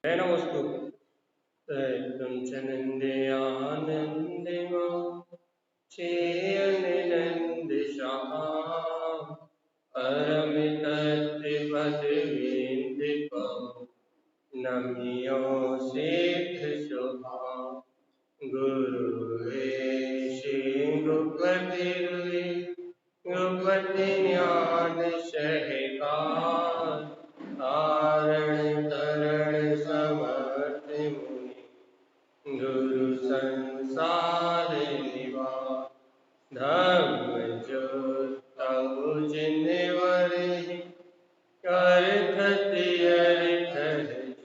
है ना वस्तु तुम चनंदे आनंद नंद शाह परम तत्व पद विंद नमियो सिद्ध शोभा गुरु गुरुपति गुरुपति ज्ञान सहकार तारण तरण समर्थ मुनि गुरु संसार निवास धर्म जो जिनवर कर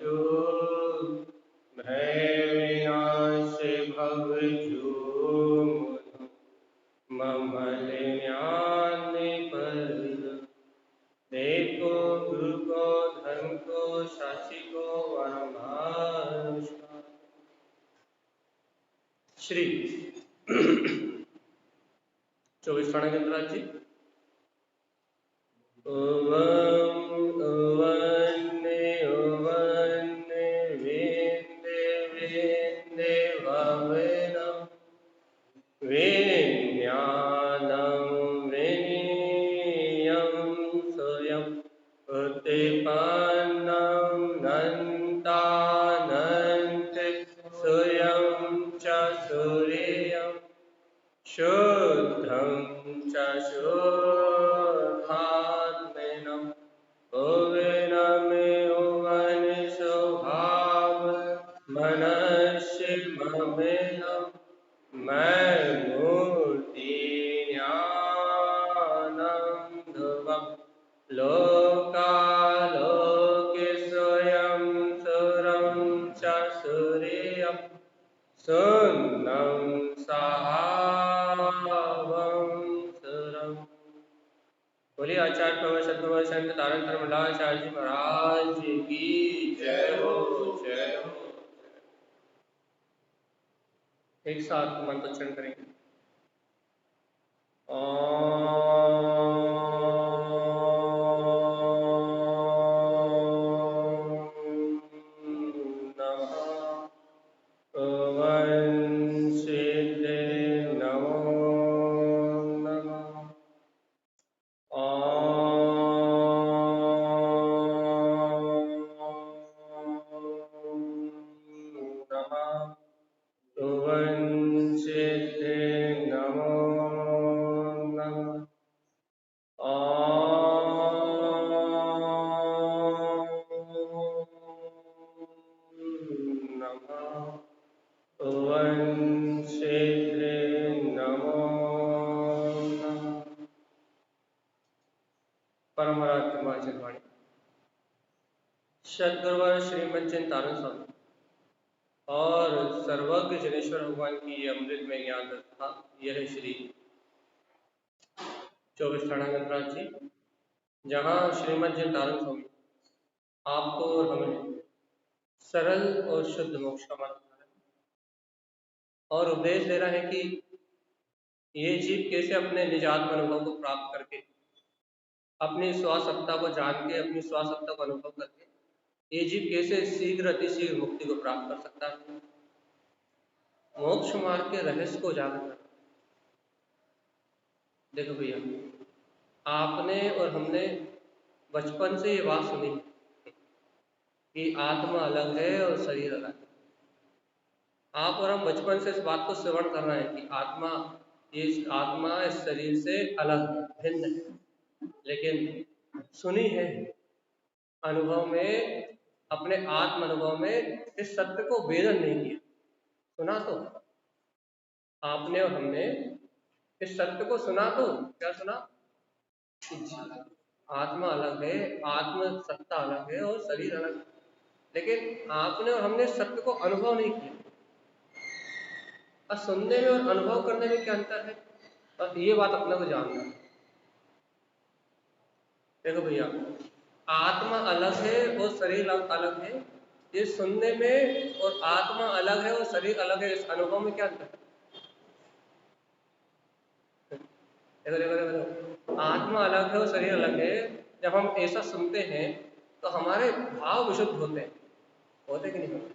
जो भय विनाश भव जो ममल ज्ञान पर देखो गुरु को धर्म को साक्षी को वरमान श्री 24 खाना के अंतराल जी ओवम ओवन्ने ओवन्ने वेन्दे वेन्दे भावेनम विज्ञानं विनीयं स्वयं उत्पन्नं नन्तानन्त स्वयं च सूर्यं शुद्धं च शुद्धात्मनं भुवनमे भुवन स्वभाव मनस्य ममेनं मैं मूर्ति ज्ञानंदवम् लोकालोके स्वयं सुरं च सूर्यं सुन्नं सहावं सुरम्। बोलिए आचार्य प्रवर सद्गुरु संत तारण धर्मलाचार्य जी महाराज की जय हो जय हो। एक साथ मंत्रोच्चारण करेंगे। सद्गुरुवर श्रीमद चिंतारण स्वामी और सर्वज्ञ जनेश्वर भगवान की ये अमृतमय ज्ञान था। यह श्री 24 ठाणागंतराज जी, जहाँ श्रीमद चिंतारण स्वामी आपको और हमें सरल और शुद्ध मोक्ष का मार्ग बता रहे हैं और उपदेश दे रहा है कि ये जीव कैसे अपने निजात्म अनुभव को प्राप्त करके, अपनी स्वासत्ता को जान के, अपनी स्वासत्ता को अनुभव करके ये जीव कैसे शीघ्र अतिशीघ्र मुक्ति को प्राप्त कर सकता है, मोक्ष मार्ग के रहस्य को उजागर कर। देखो भैया, आपने और हमने बचपन से ये बात सुनी कि आत्मा अलग है और शरीर अलग है। आप और हम बचपन से इस बात को श्रवण कर रहे हैं कि आत्मा इस शरीर से अलग है, भिन्न है, लेकिन सुनी है अनुभव में, अपने आत्म अनुभव में इस सत्य को वेदन नहीं किया। सुना तो आपने और हमने इस सत्य को सुना, तो क्या सुना? आत्मा अलग है, आत्म सत्ता अलग है और शरीर अलग है, लेकिन आपने और हमने सत्य को अनुभव नहीं किया। और सुनने में और अनुभव करने में क्या अंतर है, और ये बात अपने को जानना है। देखो भैया, आत्मा अलग है और शरीर अलग है, ये सुनने में, और आत्मा अलग है और शरीर अलग है, इस अनुभव में क्या अंतर है? देखो, आत्मा अलग है और शरीर अलग है। जब हम ऐसा सुनते हैं तो हमारे भाव विशुद्ध होते हैं, होते कि नहीं होते?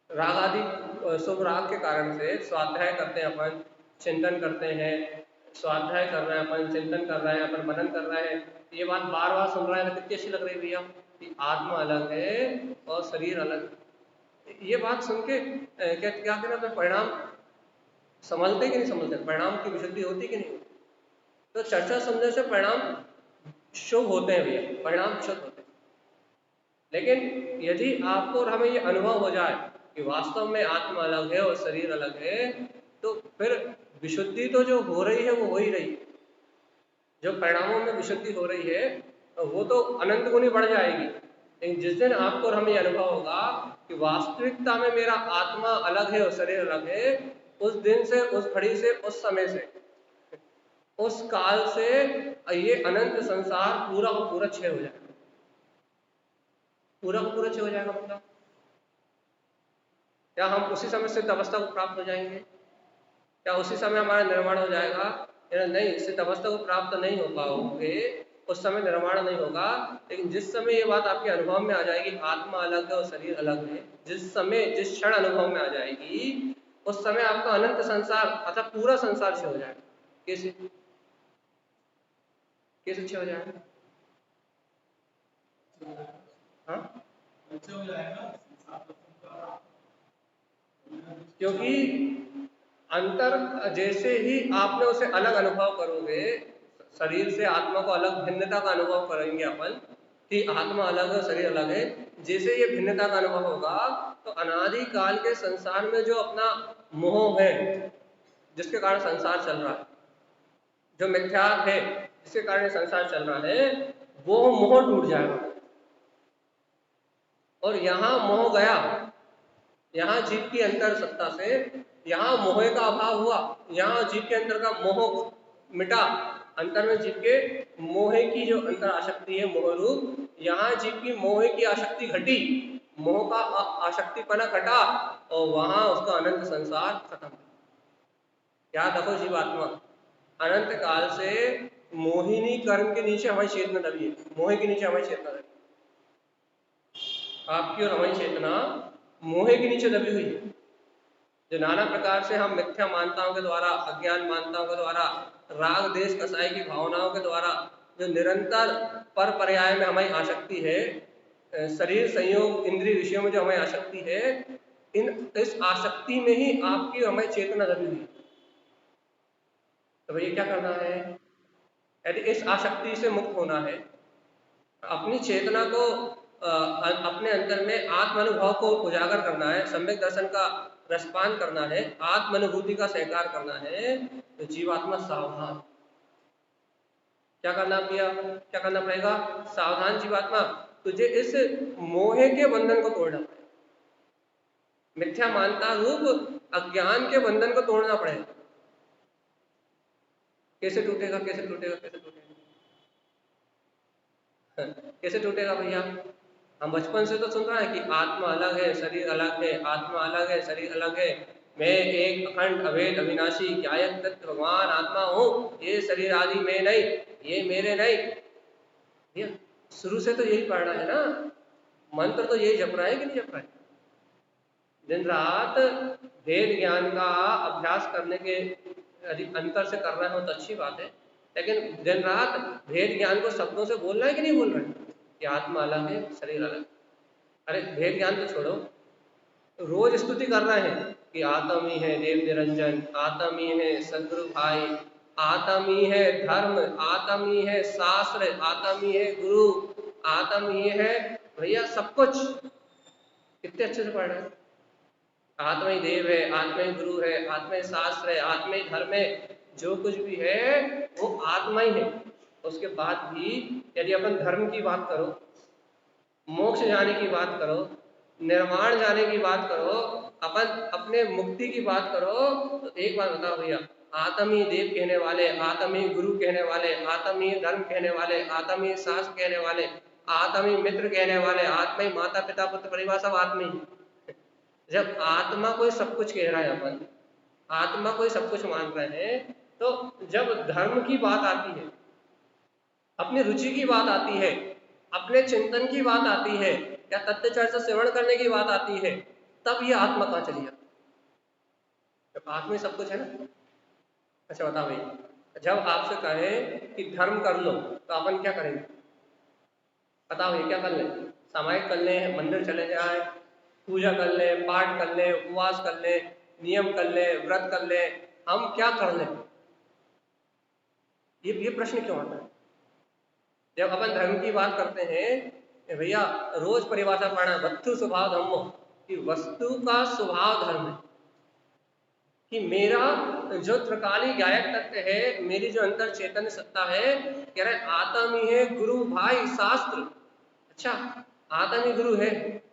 राग आदि शुभ राग के कारण से स्वाध्याय करते हैं अपन, चिंतन करते हैं, स्वाध्याय कर रहे हैं अपन, चिंतन कर रहे हैं अपन, मनन कर रहे हैं, ये बात बार बार सुन रहे हैं तो कितनी अच्छी लग रही है भैया कि आत्मा अलग है और शरीर अलग है। ये बात सुन के क्या क्या कहना अपने परिणाम समझते कि नहीं समझते, परिणाम की विशुद्धि होती कि नहीं होती? तो चर्चा समझने से परिणाम शुभ होते हैं भैया, परिणाम शुभ होते हैं। लेकिन यदि आपको और हमें ये अनुभव हो जाए कि वास्तव में आत्मा अलग है और शरीर अलग है, तो फिर विशुद्धि तो जो हो रही है वो हो ही रही है। जो परिणामों में विशुद्धि हो रही है वो तो अनंत गुनी बढ़ जाएगी। लेकिन जिस दिन आपको और हमें ये अनुभव होगा कि वास्तविकता में मेरा आत्मा अलग है और शरीर अलग है, उस दिन से, उस घड़ी से, उस समय से, उस काल से ये अनंत संसार पूरा का पूरा क्षय हो जाएगा। पूरा का पूरा क्षय हो जाएगा मतलब क्या हम उसी समय सिद्ध अवस्था को प्राप्त हो जाएंगे? क्या उसी समय हमारा निर्माण हो जाएगा? या नहीं, सिद्ध अवस्था को प्राप्त नहीं हो पाओगे, उस समय निर्माण नहीं होगा। लेकिन जिस समय ये बात आपके अनुभव में आ जाएगी आत्मा अलग है और शरीर अलग है, जिस समय, जिस क्षण अनुभव में आ जाएगी, उस समय आपका अनंत संसार अर्थात पूरा संसार क्षय हो जाएगा। कैसे? कैसे क्षय हो जाएगा? हाँ, क्योंकि अंतर जैसे ही आपने उसे अलग अनुभव करोगे, शरीर से आत्मा को अलग भिन्नता का अनुभव करेंगे अपन कि आत्मा अलग है शरीर अलग है, जैसे ये भिन्नता का अनुभव होगा तो अनादि काल के संसार में जो अपना मोह है, जिसके कारण संसार चल रहा है, जो मिथ्या है जिसके कारण ये संसार चल रहा है, वो मोह टूट जाएगा। और यहाँ मोह गया, यहाँ जीव की अंतर सत्ता से यहाँ मोह का अभाव हुआ, यहाँ जीव के अंतर का मोह मिटा, अंतर में जीव के मोह की जो अंतर आसक्ति है मोह रूप, यहाँ जीव की मोह की आसक्ति घटी, मोह का आसक्तिपना घटा और वहां उसका अनंत संसार खत्म। क्या देखो जीवात्मा अनंत काल से मोहिनी कर्म के नीचे हमारी चेतना दबी है, मोह के नीचे हमारी चेतना दबी, आपकी और हमारी चेतना मोह के नीचे दबी हुई है। जो नाना प्रकार से हम मिथ्या मान्यताओं के द्वारा, अज्ञान मान्यताओं के द्वारा, राग देश कसाई की भावनाओं के द्वारा जो निरंतर पर पर्याय में हमारी आसक्ति है, शरीर संयोग इंद्रिय विषयों में जो हमारी आसक्ति है, इस आसक्ति में ही आपकी और हमारी चेतना दबी हुई। तो भैया क्या करना है? यदि इस आसक्ति से मुक्त होना है, अपनी चेतना को अपने अंतर में आत्म अनुभव को उजागर करना है, सम्यक दर्शन का रसपान करना है, आत्म अनुभूति का स्वीकार करना है, तो जीवात्मा सावधान। क्या करना भैया? क्या करना पड़ेगा? सावधान जीवात्मा, तुझे इस मोह के बंधन को तोड़ना पड़ेगा, मिथ्या मानता रूप अज्ञान के बंधन को तोड़ना पड़ेगा। कैसे टूटेगा? कैसे टूटेगा? कैसे टूटेगा? कैसे टूटेगा भैया? हम बचपन से तो सुन रहे हैं कि आत्मा अलग है शरीर अलग है, आत्मा अलग है शरीर अलग है, मैं एक अखंड अभेद अविनाशी ज्ञायक तत्व भगवान आत्मा हूँ, ये शरीर आदि मैं नहीं, ये मेरे नहीं। भैया शुरू से तो यही पढ़ रहा है ना, मंत्र तो यही जप रहा है कि नहीं जप रहा है? दिन रात वेद ज्ञान का अभ्यास करने के यदि अंतर से कर रहे हो तो अच्छी बात है, लेकिन दिन रात भेद ज्ञान को शब्दों से बोल रहे हैं कि नहीं बोल रहे हैं कि आत्मा अलग है शरीर अलग? अरे भेद ज्ञान तो छोड़ो, रोज स्तुति कर रहे हैं कि आत्म ही है देव निरंजन, आत्म ही है सदगुरु भाई, आत्म ही है धर्म, आत्म ही है शास्त्र, आत्म ही है गुरु, आत्म ही है भैया सब कुछ। कितने अच्छे से पढ़ रहे हैं। आत्मा ही देव है, आत्मा ही गुरु है, आत्मा ही शास्त्र है, आत्मा ही धर्म है, जो कुछ भी है वो आत्मा ही है। उसके बाद भी यदि अपन धर्म की बात करो, मोक्ष जाने की बात करो, निर्वाण जाने की बात करो, अपन अपने मुक्ति की बात करो, तो एक बात बताओ भैया, आत्म ही देव कहने वाले, आत्म ही गुरु कहने वाले, आत्म ही धर्म कहने वाले, आत्म ही शास्त्र कहने वाले, आत्म ही मित्र कहने वाले, आत्मा ही माता पिता पुत्र परिवार सब आत्मा ही। जब आत्मा को सब कुछ कह रहा है अपन, आत्मा को सब कुछ मान रहे हैं, तो जब धर्म की बात आती है, अपनी रुचि की बात आती है, अपने चिंतन की बात आती है, या तथ्य चर्चा श्रवण करने की बात आती है, तब ये आत्मा कहाँ चली जाती है? जब आत्मा ही सब कुछ है ना। अच्छा बताओ भाई, जब आपसे कहे कि धर्म कर लो तो अपन क्या करेंगे? बताओ ये क्या कर लें? सामायिक कर लें, मंदिर चले जाए, पूजा कर लें, पाठ कर लें, उपवास कर लें, नियम कर लें, व्रत कर लें, हम क्या कर लें? ये प्रश्न क्यों आता है? जब अपन धर्म की बात करते हैं भैया, रोज परिभाषा पढ़ना, वस्तु स्वभाव धर्मो, कि वस्तु का स्वभाव धर्म है, कि मेरा जो त्रिकाली गायक तत्व है, मेरी जो अंतर चैतन्य सत्ता है, कह रहे आत्म ही है गुरु भाई शास्त्र। अच्छा, आत्म ही गुरु है,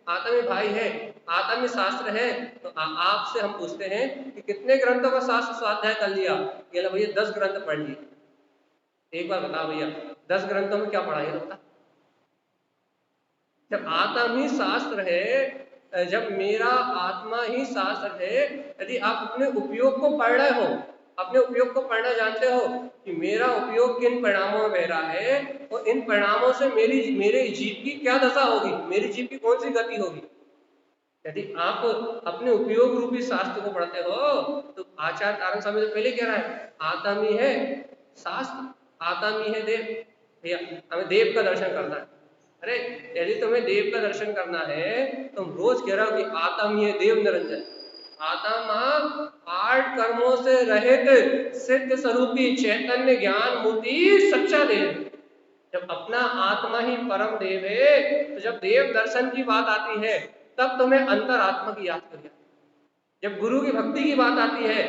आत्म ही भाई है, आत्म ही शास्त्र है। तो आपसे हम पूछते हैं कि कितने ग्रंथों का शास्त्र स्वाध्याय कर लिया? ये लो भैया 10 ग्रंथ पढ़ लिए। एक बार बताओ भैया, 10 ग्रंथों में क्या पढ़ा ये बता? जब आत्मा ही शास्त्र है, जब मेरा आत्मा ही शास्त्र है, यदि आप अपने उपयोग को पढ़ रहे हो, अपने उपयोग को पढ़ना जानते हो कि मेरा उपयोग किन परिणामों में बह रहा है और इन परिणामों से मेरे जीव की क्या दशा होगी, मेरी जीव की कौन सी गति होगी, यदि आप अपने उपयोग रूपी शास्त्र को पढ़ते हो, तो आचार्य तारक स्वामी तो पहले कह रहा है आत्मा ही है शास्त्र, आत्मा ही है देव। भैया हमें देव का दर्शन करना है। अरे यदि तुम्हें देव का दर्शन करना है, तुम रोज कह रहे हो कि आत्मा ही है देव निरंजन। आत्मा 8 कर्मों से रहित सिद्ध स्वरूपी चैतन्य ज्ञान मूर्ति सच्चा देव। जब अपना आत्मा ही परम देव है, तो जब देव दर्शन की बात आती है, तब तुम्हें अंतर आत्मा की याद क्यों नहीं आती? जब गुरु की भक्ति की बात आती है,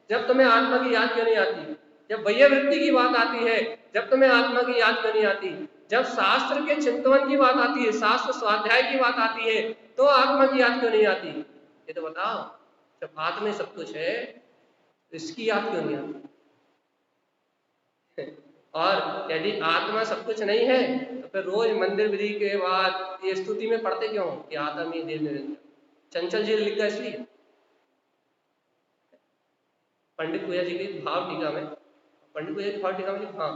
जब तुम्हें आत्मा की याद क्यों नहीं आती? जब वैया वृत्ति की बात आती है, जब तुम्हें आत्मा की याद क्यों नहीं आती? जब शास्त्र के चिंतन की बात आती है, शास्त्र स्वाध्याय की बात आती है, तो आत्मा की याद क्यों नहीं आती? ये तो बताओ। जब आत्मा सब कुछ है, तो इसकी याद क्यों नहीं आती? और यदि आत्मा सब कुछ नहीं है, तो फिर रोज मंदिर विधि के बाद ये स्तुति में पढ़ते क्यों कि आत्मा ही देव निरंजन? चंचल जी लिखा इसलिए, पंडित पूजा जी की भाव टीका में, पंडित पूजा की भाव टीका में, हाँ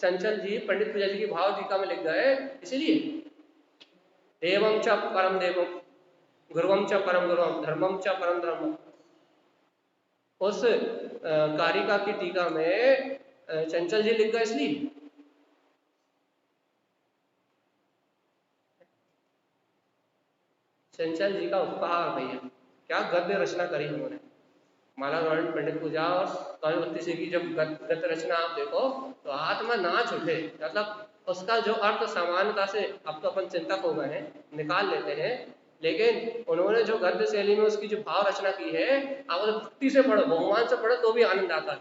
चंचल जी पंडित पूजा जी की भाव टीका में लिख गए इसीलिए, देवम च परम देवम, गुरुवम च परम गुरुवम, धर्मम च परम धर्मम। उस कारिका की टीका में चंचल जी लिख गए इसलिए। चंचल जी का उपहार भैया, क्या गद्य रचना करी उन्होंने। माला गवर्नमेंट पंडित पूजा और स्वामी भक्ति सिंह की जब गद्य रचना आप देखो, तो आत्मा नाच उठे। मतलब उसका जो अर्थ सामान्यता से, अब तो अपन चिंतक हो गए हैं, निकाल लेते हैं, लेकिन उन्होंने जो गद्य शैली में उसकी जो भाव रचना की है, आप उसे भक्ति से पढ़ो, भगवान से पढ़ो, तो भी आनंद आता है।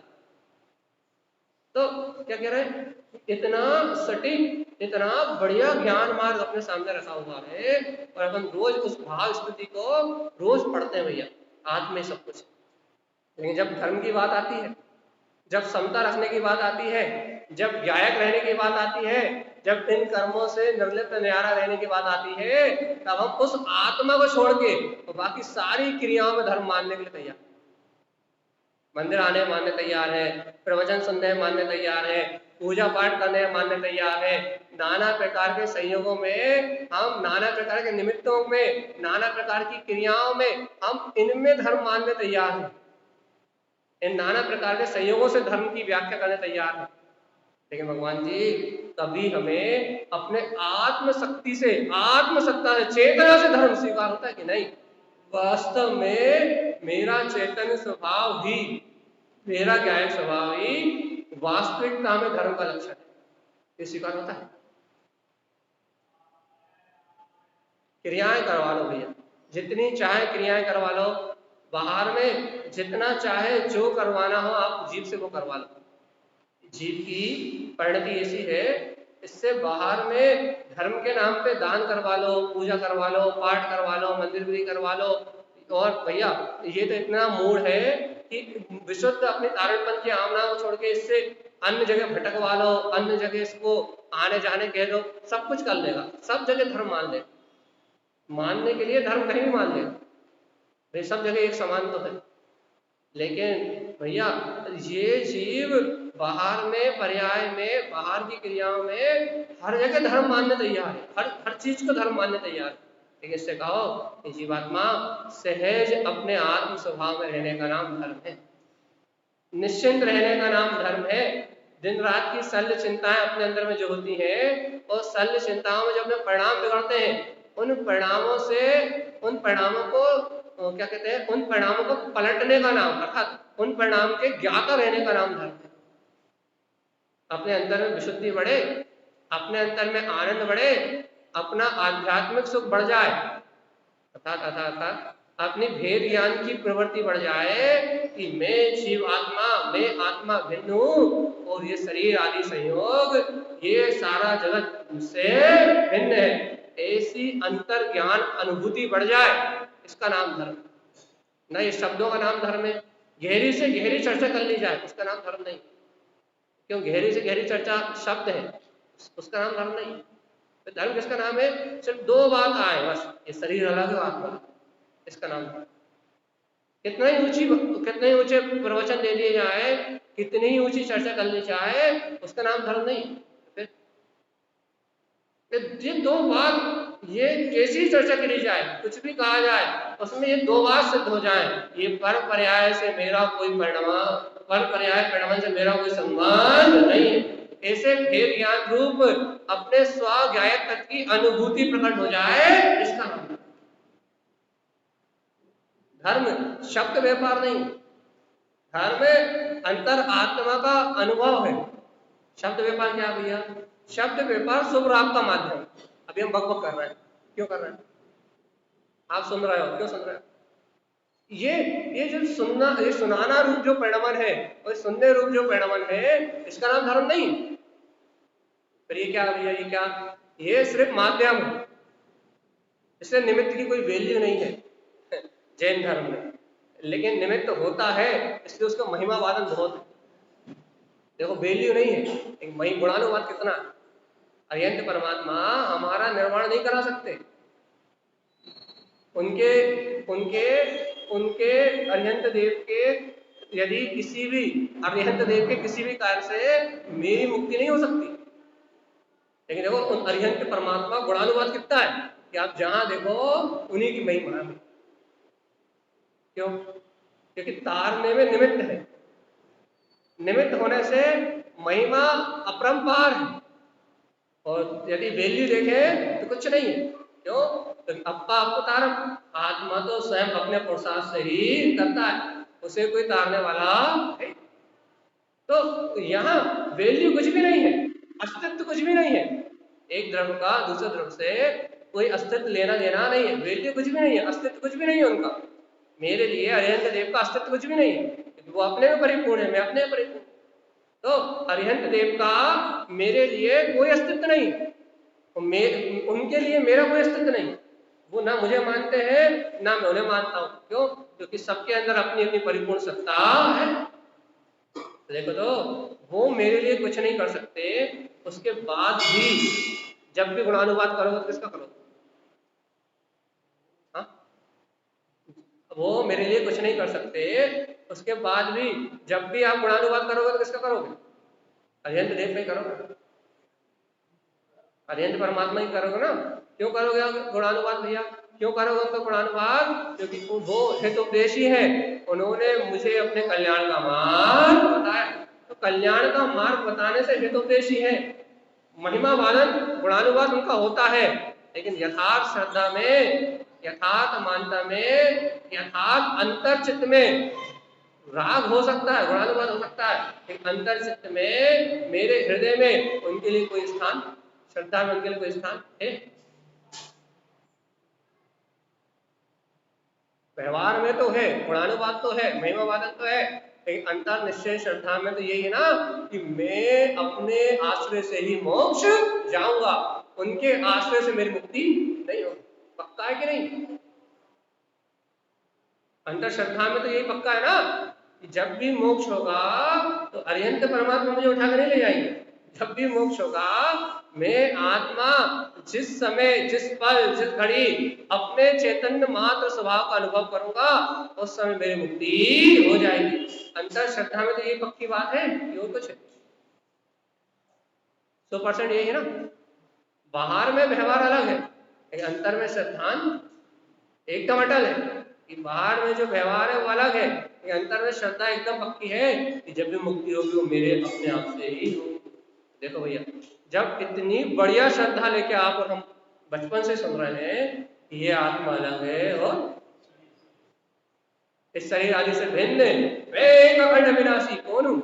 तो क्या कह रहे हैं, इतना सटीक, इतना बढ़िया ज्ञान मार्ग अपने सामने रखा हुआ है, और अपन रोज उस भाव स्मृति को रोज पढ़ते हैं भैया। आत्मा में सब कुछ। लेकिन जब धर्म की बात आती है, जब समता रखने की बात आती है, जब गायक रहने की बात आती है, जब इन कर्मों से निर्लिप्त न्यारा रहने की बात आती है, तब हम उस आत्मा को छोड़ के तो बाकी सारी क्रियाओं में धर्म मानने के लिए तैयार। मंदिर आने मानने तैयार है, प्रवचन सुनने मानने तैयार है, पूजा पाठ करने मानने तैयार है, नाना प्रकार के संयोगों में हम, नाना प्रकार के निमित्तों में, नाना प्रकार की क्रियाओं में हम इनमें धर्म मानने तैयार हैं। इन नाना प्रकार के संयोगों से धर्म की व्याख्या करने तैयार है। लेकिन भगवान जी कभी हमें अपने आत्म शक्ति से, आत्मसत्ता से, चेतना से धर्म स्वीकार होता है कि नहीं? वास्तव में मेरा चैतन्य स्वभाव ही, मेरा ज्ञान स्वभाव ही वास्तविकता में धर्म का लक्षण है। ये स्वीकार होता है? क्रियाएं करवा लो भैया, जितनी चाहे क्रियाएं करवा लो, बाहर में जितना चाहे जो करवाना हो आप जीव से वो करवा लो। जीव की परिणति ऐसी है, इससे बाहर में धर्म के नाम पे दान करवा लो, पूजा करवा लो, पाठ करवा लो, मंदिर विधि करवा लो, और भैया ये तो इतना मूड है कि विशुद्ध अपने तारणपंथ की आमना को छोड़ के इससे अन्य जगह भटकवा लो, अन्य जगह इसको आने जाने कह दो, सब कुछ कर लेगा, सब जगह धर्म मान ले। मानने के लिए धर्म कहीं भी मान लेगा भाई, सब जगह एक समान तो है। लेकिन भैया ये जीव बाहर में, पर्याय में, बाहर की क्रियाओं में हर जगह धर्म मानने तैयार है, हर चीज को धर्म मानने तैयार है। लेकिन इससे कहो कि जीवात्मा सहज अपने आत्म स्वभाव में रहने का नाम धर्म है, निश्चिंत रहने का नाम धर्म है। दिन रात की शल्य चिंताएं अपने अंदर में जो होती हैं, और शल्य चिंताओं में जो अपने परिणाम बिगड़ते हैं, उन परिणामों को क्या कहते हैं, उन परिणामों को पलटने का नाम, अर्थात उन परिणाम के ज्ञाता रहने का नाम धर्म है। अपने अंदर में विशुद्धि बढ़े, अपने अंदर में आनंद बढ़े, अपना आध्यात्मिक सुख बढ़ जाए, अर्थात अपनी भेद ज्ञान की प्रवृत्ति बढ़ जाए कि मैं जीव आत्मा, मैं आत्मा भिन्न हूं और ये शरीर आदि संयोग, ये सारा जगत मुझसे भिन्न है, ऐसी अंतर ज्ञान अनुभूति बढ़ जाए, इसका नाम धर्म। न ये शब्दों का नाम धर्म है, गहरी से गहरी चर्चा कर ली जाए उसका नाम धर्म नहीं। क्यों? गहरी से गहरी चर्चा शब्द है, उसका नाम धर्म नहीं। तो धर्म किसका नाम है? सिर्फ दो बात आए बस, ये शरीर अलग है, आत्मा अलग, इसका नाम धर्म। कितना ही ऊंचे प्रवचन दे दिए जाए, कितनी ही ऊंची चर्चा कर ली जाए, उसका नाम धर्म नहीं। फिर ये दो बात, ये कैसी चर्चा करी जाए, कुछ भी कहा जाए, उसमें ये दो बात सिद्ध हो जाए, ये पर पर्याय से मेरा कोई परिणाम से मेरा कोई संबंध नहीं है, ऐसे भेद ज्ञान रूप अपने स्वाज्ञाय तत्व की अनुभूति प्रकट हो जाए, इसका नाम धर्म। शब्द व्यापार नहीं, धर्म अंतर आत्मा का अनुभव है। शब्द व्यापार क्या भैया? शब्द व्यापार शुभ राग का माध्यम। अभी हम बकबक कर रहे हैं, क्यों कर रहे हैं? आप सुन रहे हो, क्यों सुन रहे हो? ये जो सुनाना रूप जो परिणमन है, और सुनने रूप जो परिणमन है, इसका नाम धर्म नहीं। पर ये क्या भैया, ये क्या? ये सिर्फ माध्यम है, इससे निमित्त की कोई वैल्यू नहीं है जैन धर्म में। लेकिन निमित्त होता है, इसलिए उसका महिमा वादन बहुत है। देखो वैल्यू नहीं है, एक गुणानुवाद कितना है। अरिहंत परमात्मा हमारा निर्माण नहीं करा सकते, उनके अरिहंत देव के, यदि किसी भी अरिहंत देव के किसी भी कार्य से मेरी मुक्ति नहीं हो सकती। लेकिन देखो उन अरिहंत परमात्मा गुणानुवाद कितना है कि आप जहां देखो उन्हीं की महिमा है। क्यों? क्योंकि तारने में निमित्त है, निमित्त होने से महिमा अपरंपार है, और यदि वैल्यू देखें तो कुछ नहीं है। क्यों? तो अप्पा आपको तारम, आत्मा तो स्वयं अपने पुरुषार्थ से ही करता है, उसे कोई तारने वाला है। तो यहाँ वैल्यू कुछ भी नहीं है, अस्तित्व कुछ भी नहीं है। एक द्रव्य का दूसरे द्रव्य से कोई अस्तित्व लेना देना नहीं है, वैल्यू कुछ भी नहीं है, अस्तित्व कुछ भी नहीं है उनका। मेरे लिए अरिहंत देव का अस्तित्व कुछ भी नहीं है, क्योंकि वो अपने में परिपूर्ण है, मैं अपने में परिपूर्ण। तो अरिहंत देव का मेरे लिए कोई अस्तित्व नहीं, उनके लिए मेरा कोई अस्तित्व नहीं। वो ना मुझे मानते हैं, ना मैं उन्हें मानता हूँ। क्यों? क्योंकि सबके अंदर अपनी अपनी परिपूर्ण सत्ता है। देखो तो वो मेरे लिए कुछ नहीं कर सकते, उसके बाद भी जब भी गुणानुवाद करोगे तो किसका करोगे? हाँ, वो मेरे लिए कुछ नहीं कर सकते, उसके बाद भी जब भी आप गुणानुवाद करोगे तो किसका करोगे? अरिहंत देव का ही करोगे, अरिहंत परमात्मा ही करोगे ना। क्यों करोगे गुणानुवाद भैया? क्यों करोगे उनका गुणानुवाद? क्योंकि वो हितोपदेशी है, उन्होंने मुझे अपने कल्याण का मार्ग बताया। तो कल्याण का मार्ग बताने से हितोपदेशी है, महिमा वादन गुणानुवाद उनका होता है। लेकिन यथार्थ श्रद्धा में, यथार्थ मानता में, यथार्थ अंतर चित्त में राग हो सकता है, गुणानुवाद हो सकता है, लेकिन अंतर चित्त में, मेरे हृदय में उनके लिए कोई स्थान, श्रद्धा में उनके लिए कोई स्थान है? व्यवहार में तो है, गुणानुवाद तो है, महिमा वादन तो है, लेकिन अंतर निश्चय श्रद्धा में तो यही है ना कि मैं अपने आश्रय से ही मोक्ष जाऊंगा, उनके आश्रय से मेरी मुक्ति नहीं होगी। पक्का है कि नहीं? अंतर श्रद्धा में तो यही पक्का है ना कि जब भी मोक्ष होगा तो अरिहंत परमात्मा मुझे उठाकर नहीं ले जाएंगे। जब भी मोक्ष होगा, मैं आत्मा जिस समय, जिस पल, जिस घड़ी अपने चैतन्य मात्र स्वभाव का अनुभव करूंगा, उस समय मेरी मुक्ति हो जाएगी। अंतर श्रद्धा में तो यही पक्की बात है कि और कुछ है? 100% यही है ना। बाहर में व्यवहार अलग है, लेकिन अंतर में श्रद्धान एकदम अटल है कि बाहर में जो व्यवहार है वो अलग है, कि अंतर में श्रद्धा एकदम पक्की है कि जब भी मुक्ति होगी वो मेरे अपने आप से ही होगी। देखो भैया, जब इतनी बढ़िया श्रद्धा लेके आप और हम बचपन से सुन रहे हैं कि ये आत्मा अलग है और इस शरीर आदि से भिन्न, मैं एक अखंड अविनाशी कौन हूँ?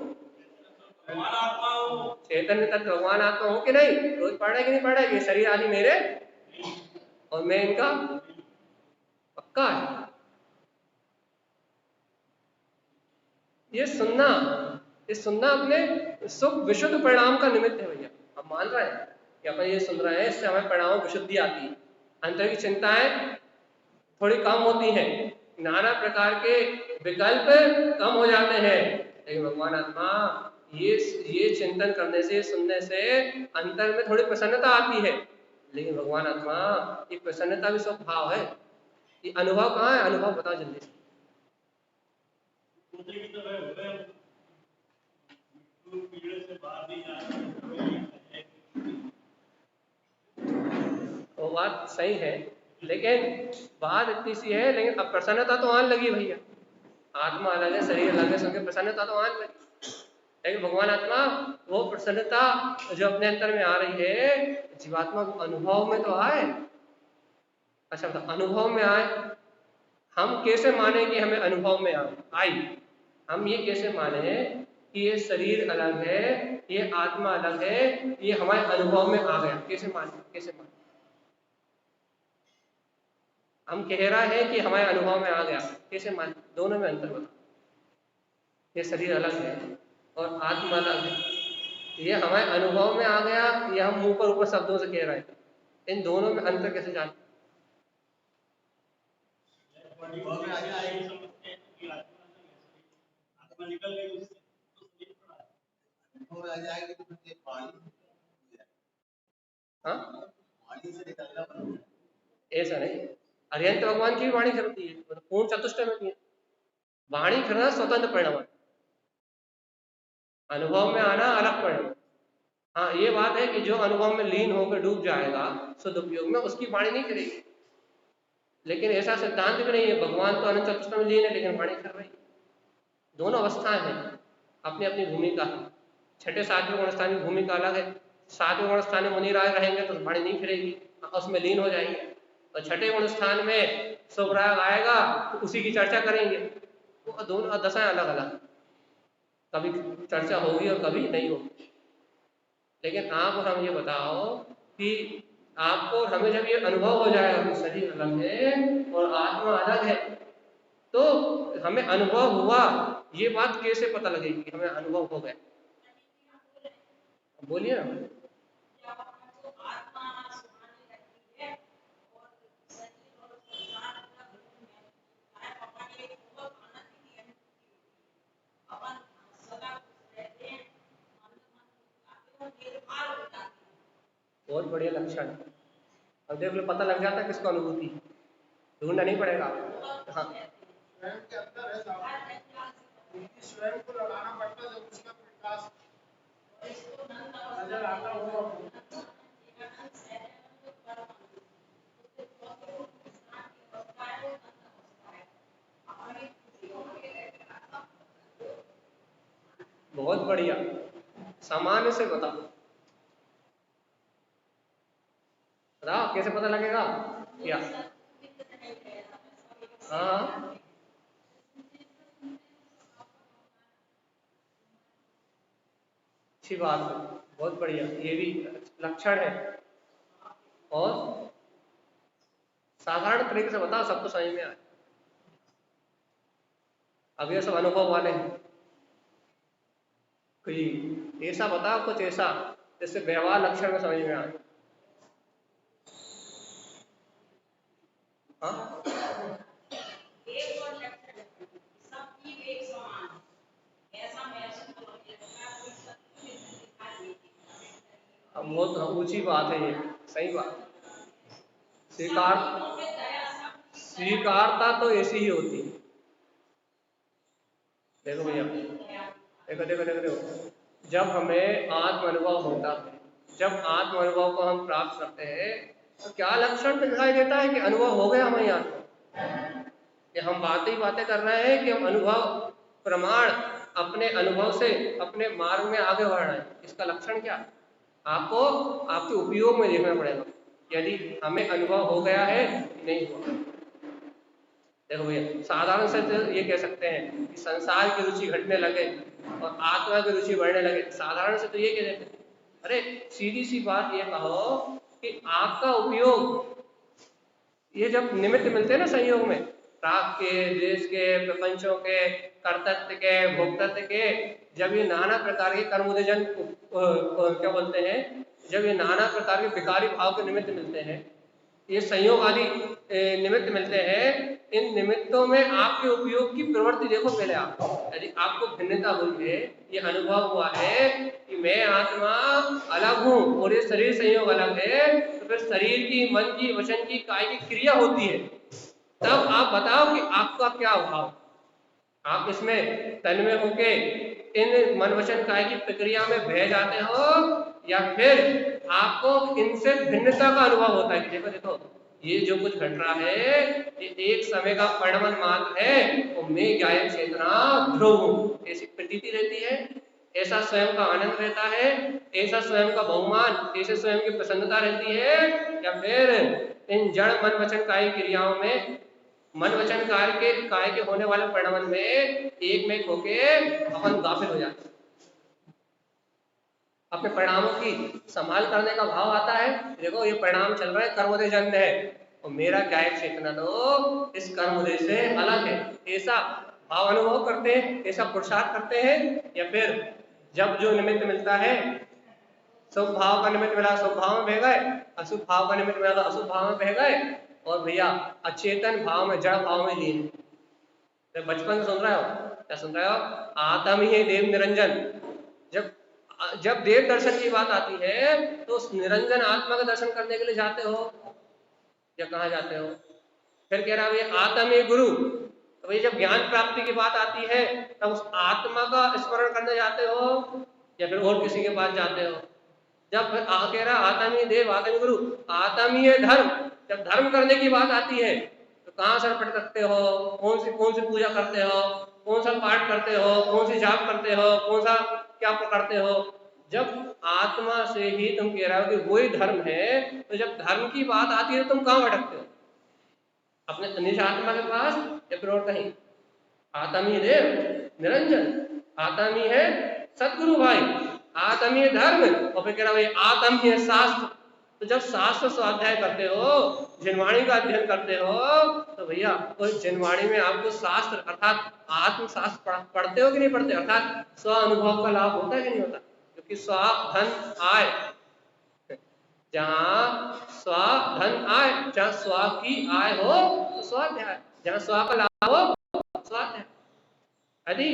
चैतन्य तत्व भगवान आत्मा हूँ कि नहीं? रोज पढ़ रहे कि नहीं पढ़ रहे? ये शरीर आदि मेरे और मैं इनका पक्का है। ये सुनना अपने सुख विशुद्ध परिणाम का निमित्त है भैया। हम मान रहे हैं कि अपन ये सुन रहे हैं, इससे हमें परिणाम विशुद्धि आती है, अंतर की चिंताएं थोड़ी कम होती हैं, नाना प्रकार के विकल्प कम हो जाते हैं। लेकिन भगवान आत्मा ये चिंतन करने से, सुनने से अंतर में थोड़ी प्रसन्नता आती है। लेकिन भगवान आत्मा ये प्रसन्नता भी स्वभाव है। ये अनुभव कहाँ है? अनुभव बताओ जल्दी से। वो बात सही है, लेकिन बात इतनी सी है, लेकिन अब प्रसन्नता तो आने लगी भैया। आत्मा अलग है, शरीर अलग है, सबके प्रसन्नता तो आने लगी। लेकिन भगवान आत्मा वो प्रसन्नता जो अपने अंतर में आ रही है, जीवात्मा को अनुभव में तो आए। अच्छा बताओ, अनुभव में आए हम कैसे माने कि हमें अनुभव में आई? हम ये कैसे माने कि ये शरीर अलग है, ये आत्मा अलग है, ये हमारे अनुभव में आ गया? कैसे माने? कैसे माने? हम कह रहा है कि हमारे अनुभव में आ गया, कैसे माने? दोनों में अंतर बताओ। ये शरीर अलग है और आत्मा अलग है, ये हमारे अनुभव में आ गया, ये हम मुंह पर ऊपर शब्दों से कह रहे हैं। इन दोनों में अंतर कैसे जाने? हाँ, ऐसा नहीं। अरिहंत भगवान की भी वाणी करती है, मतलब पूर्ण चतुष्टय में की है। वाणी करना स्वतंत्र परिणाम है, अनुभव में आना अलग परिणाम। हाँ, ये बात है कि जो अनुभव में लीन होकर डूब जाएगा शुद्ध उपयोग में, उसकी वाणी नहीं करेगी। लेकिन ऐसा सिद्धांत भी नहीं है, भगवान तो अनंत चतुष्टय में लीन है लेकिन वाणी कर रही है। दोनों अवस्थाएं हैं, अपनी अपनी भूमिका है। छठे सातवें गुण स्थान की भूमिका अलग है। सातवें गुण स्थान में मुनिराग रहेंगे तो वाणी नहीं फिरेगी, उसमें लीन हो जाएंगे। और छठे गुण स्थान में शुभराग आएगा तो उसी की चर्चा करेंगे। वो दोनों दशाएं अलग अलग, कभी चर्चा होगी और कभी नहीं होगी। लेकिन आप और हम ये बताओ कि आपको और हमें जब ये अनुभव हो जाएगा कि शरीर अलग है और आत्मा अलग है, तो हमें अनुभव हुआ, ये बात कैसे पता लगेगी कि हमें अनुभव हो गया? बोलिए ना। बहुत बढ़िया लक्षण है। अब देख लो, पता लग जाता है किसको अनुभूति, ढूंढना नहीं पड़ेगा। हाँ, स्वयं के अंदर है साहब, उनकी स्वयं को लगाना पड़ता है, जब उसका प्रकाश नजर आता हो। बहुत बढ़िया, सामान्य से बताओ, बताओ कैसे पता लगेगा? क्या? हाँ, अच्छी बात है, बहुत बढ़िया, ये भी लक्षण है। और साधारण तरीके से बताओ, सबको समझ में आए। अब ये सब अनुभव वाले हैं, कोई ऐसा बताओ, कुछ ऐसा जिससे व्यवहार लक्षण में समझ में आए। हाँ, अब बहुत ऊंची बात है ये, सही बात है। स्वीकार स्वीकारता तो ऐसी ही होती है। देखो भैया, देखो देखो देखो देखो, जब हमें आत्म अनुभव होता है, जब आत्म अनुभव को हम प्राप्त करते हैं, तो क्या लक्षण दिखाई देता है कि अनुभव हो गया हमें यहाँ? कि हम बातें ही बातें कर रहे हैं कि हम अनुभव प्रमाण अपने अनुभव से अपने मार्ग में आगे बढ़ रहे हैं। इसका लक्षण क्या है? आपको आपके उपयोग में देखना पड़ेगा, यदि हमें अनुभव हो गया है कि नहीं हुआ। देखो भैया, साधारण से तो ये कह सकते हैं कि संसार की रुचि घटने लगे और आत्मा की रुचि बढ़ने लगे। साधारण से तो ये कह देते हैं, अरे सीधी सी बात ये कहो कि आपका उपयोग, ये जब निमित्त मिलते हैं ना संयोग में, राग के, देश के, प्रपंचों के, कर्तव्य के, भोक्तत्व के, जब ये नाना प्रकार के कर्मोदजन क्या बोलते हैं, जब ये नाना प्रकार के विकारी भाव के निमित्त मिलते हैं, ये संयोग आदि निमित्त मिलते हैं, इन निमित्तों में आपके उपयोग की प्रवृत्ति देखो पहले आप। यदि आपको भिन्नता हुई है, ये अनुभव हुआ है कि मैं आत्मा अलग हूँ और ये शरीर संयोग अलग है, तो फिर शरीर की, मन की, वचन की, काय की क्रिया होती है। तब आप बताओ कि आपका क्या भाव, आप इसमें तन्मय होके इन मन वचन काय की प्रक्रिया में बह जाते हो, या फिर आपको इनसे भिन्नता का अनुभव होता है कि देखो देखो ये जो कुछ घट रहा है ये एक समय का परिणमन मात्र है और मैं गायक चेतना ध्रुव हूँ, ऐसी प्रतीति रहती है। ऐसा स्वयं का आनंद रहता है, ऐसा स्वयं का बहुमान, ऐसे स्वयं की प्रसन्नता रहती है, या फिर इन जड़ मन वचन काय क्रियाओं में, मन वचन काय के होने वाले परिणमन में एक में होके अपन गाफिल हो जाते हैं। अपने परिणामों की संभाल करने का भाव आता है, देखो ये परिणाम चल रहा है, कर्मोदय जन्म है और मेरा गायक चेतना तो इस कर्मोदय से अलग है। ऐसा भाव अनुभव करते हैं, ऐसा पुरुषार्थ करते हैं। या फिर जब जो निमित्त मिलता है, शुभ भाव का निमित्त मिला शुभ भाव में बह गए, अशुभ भाव का निमित्त मिला अशुभ भाव में बह गए, और भैया अचेतन भाव में, जड़ भाव में लीन। बचपन से सुन रहे हो, क्या सुन रहे हो? आत्म ही है देव निरंजन। जब जब देव दर्शन की बात आती है तो उस निरंजन आत्मा का दर्शन करने के लिए जाते हो या कहाँ जाते हो? फिर कह रहा है आत्म ही गुरु, तो भाई जब ज्ञान प्राप्ति की बात आती है तब उस आत्मा का स्मरण करने जाते हो या फिर और किसी के पास जाते हो? जब कह रहा आत्म ही देव, आत्म ही गुरु, आत्म ही धर्म, जब धर्म करने की बात आती है तो कहाँ सर पटकते हो? कौन सी पूजा करते हो? कौन सा पाठ करते हो? कौन सी जाप करते हो? कौन सा क्या पकड़ते हो? जब आत्मा से ही तुम कह रहे हो कि वही धर्म है, तो जब धर्म की बात आती है तो तुम कहाँ भटकते हो? अपने निज आत्मा के पास या फिर और कहीं? आत्म ही देव निरंजन, आत्म ही है सदगुरु भाई, आत्म ही धर्म, और फिर कह रहा भाई आत्म ही है शास्त्र। तो जब शास्त्र स्वाध्याय करते हो, जिनवाणी का अध्ययन करते हो, तो भैया उस जिनवाणी में आपको शास्त्र अर्थात आत्म शास्त्र पढ़ते हो कि नहीं पढ़ते? अर्थात स्व अनुभव का लाभ होता है कि नहीं होता? क्योंकि स्व धन आय, जहाँ स्व धन आय, जहाँ स्व की आय हो तो स्वाध्याय, जहाँ स्व का लाभ हो स्वाध्याय। यदि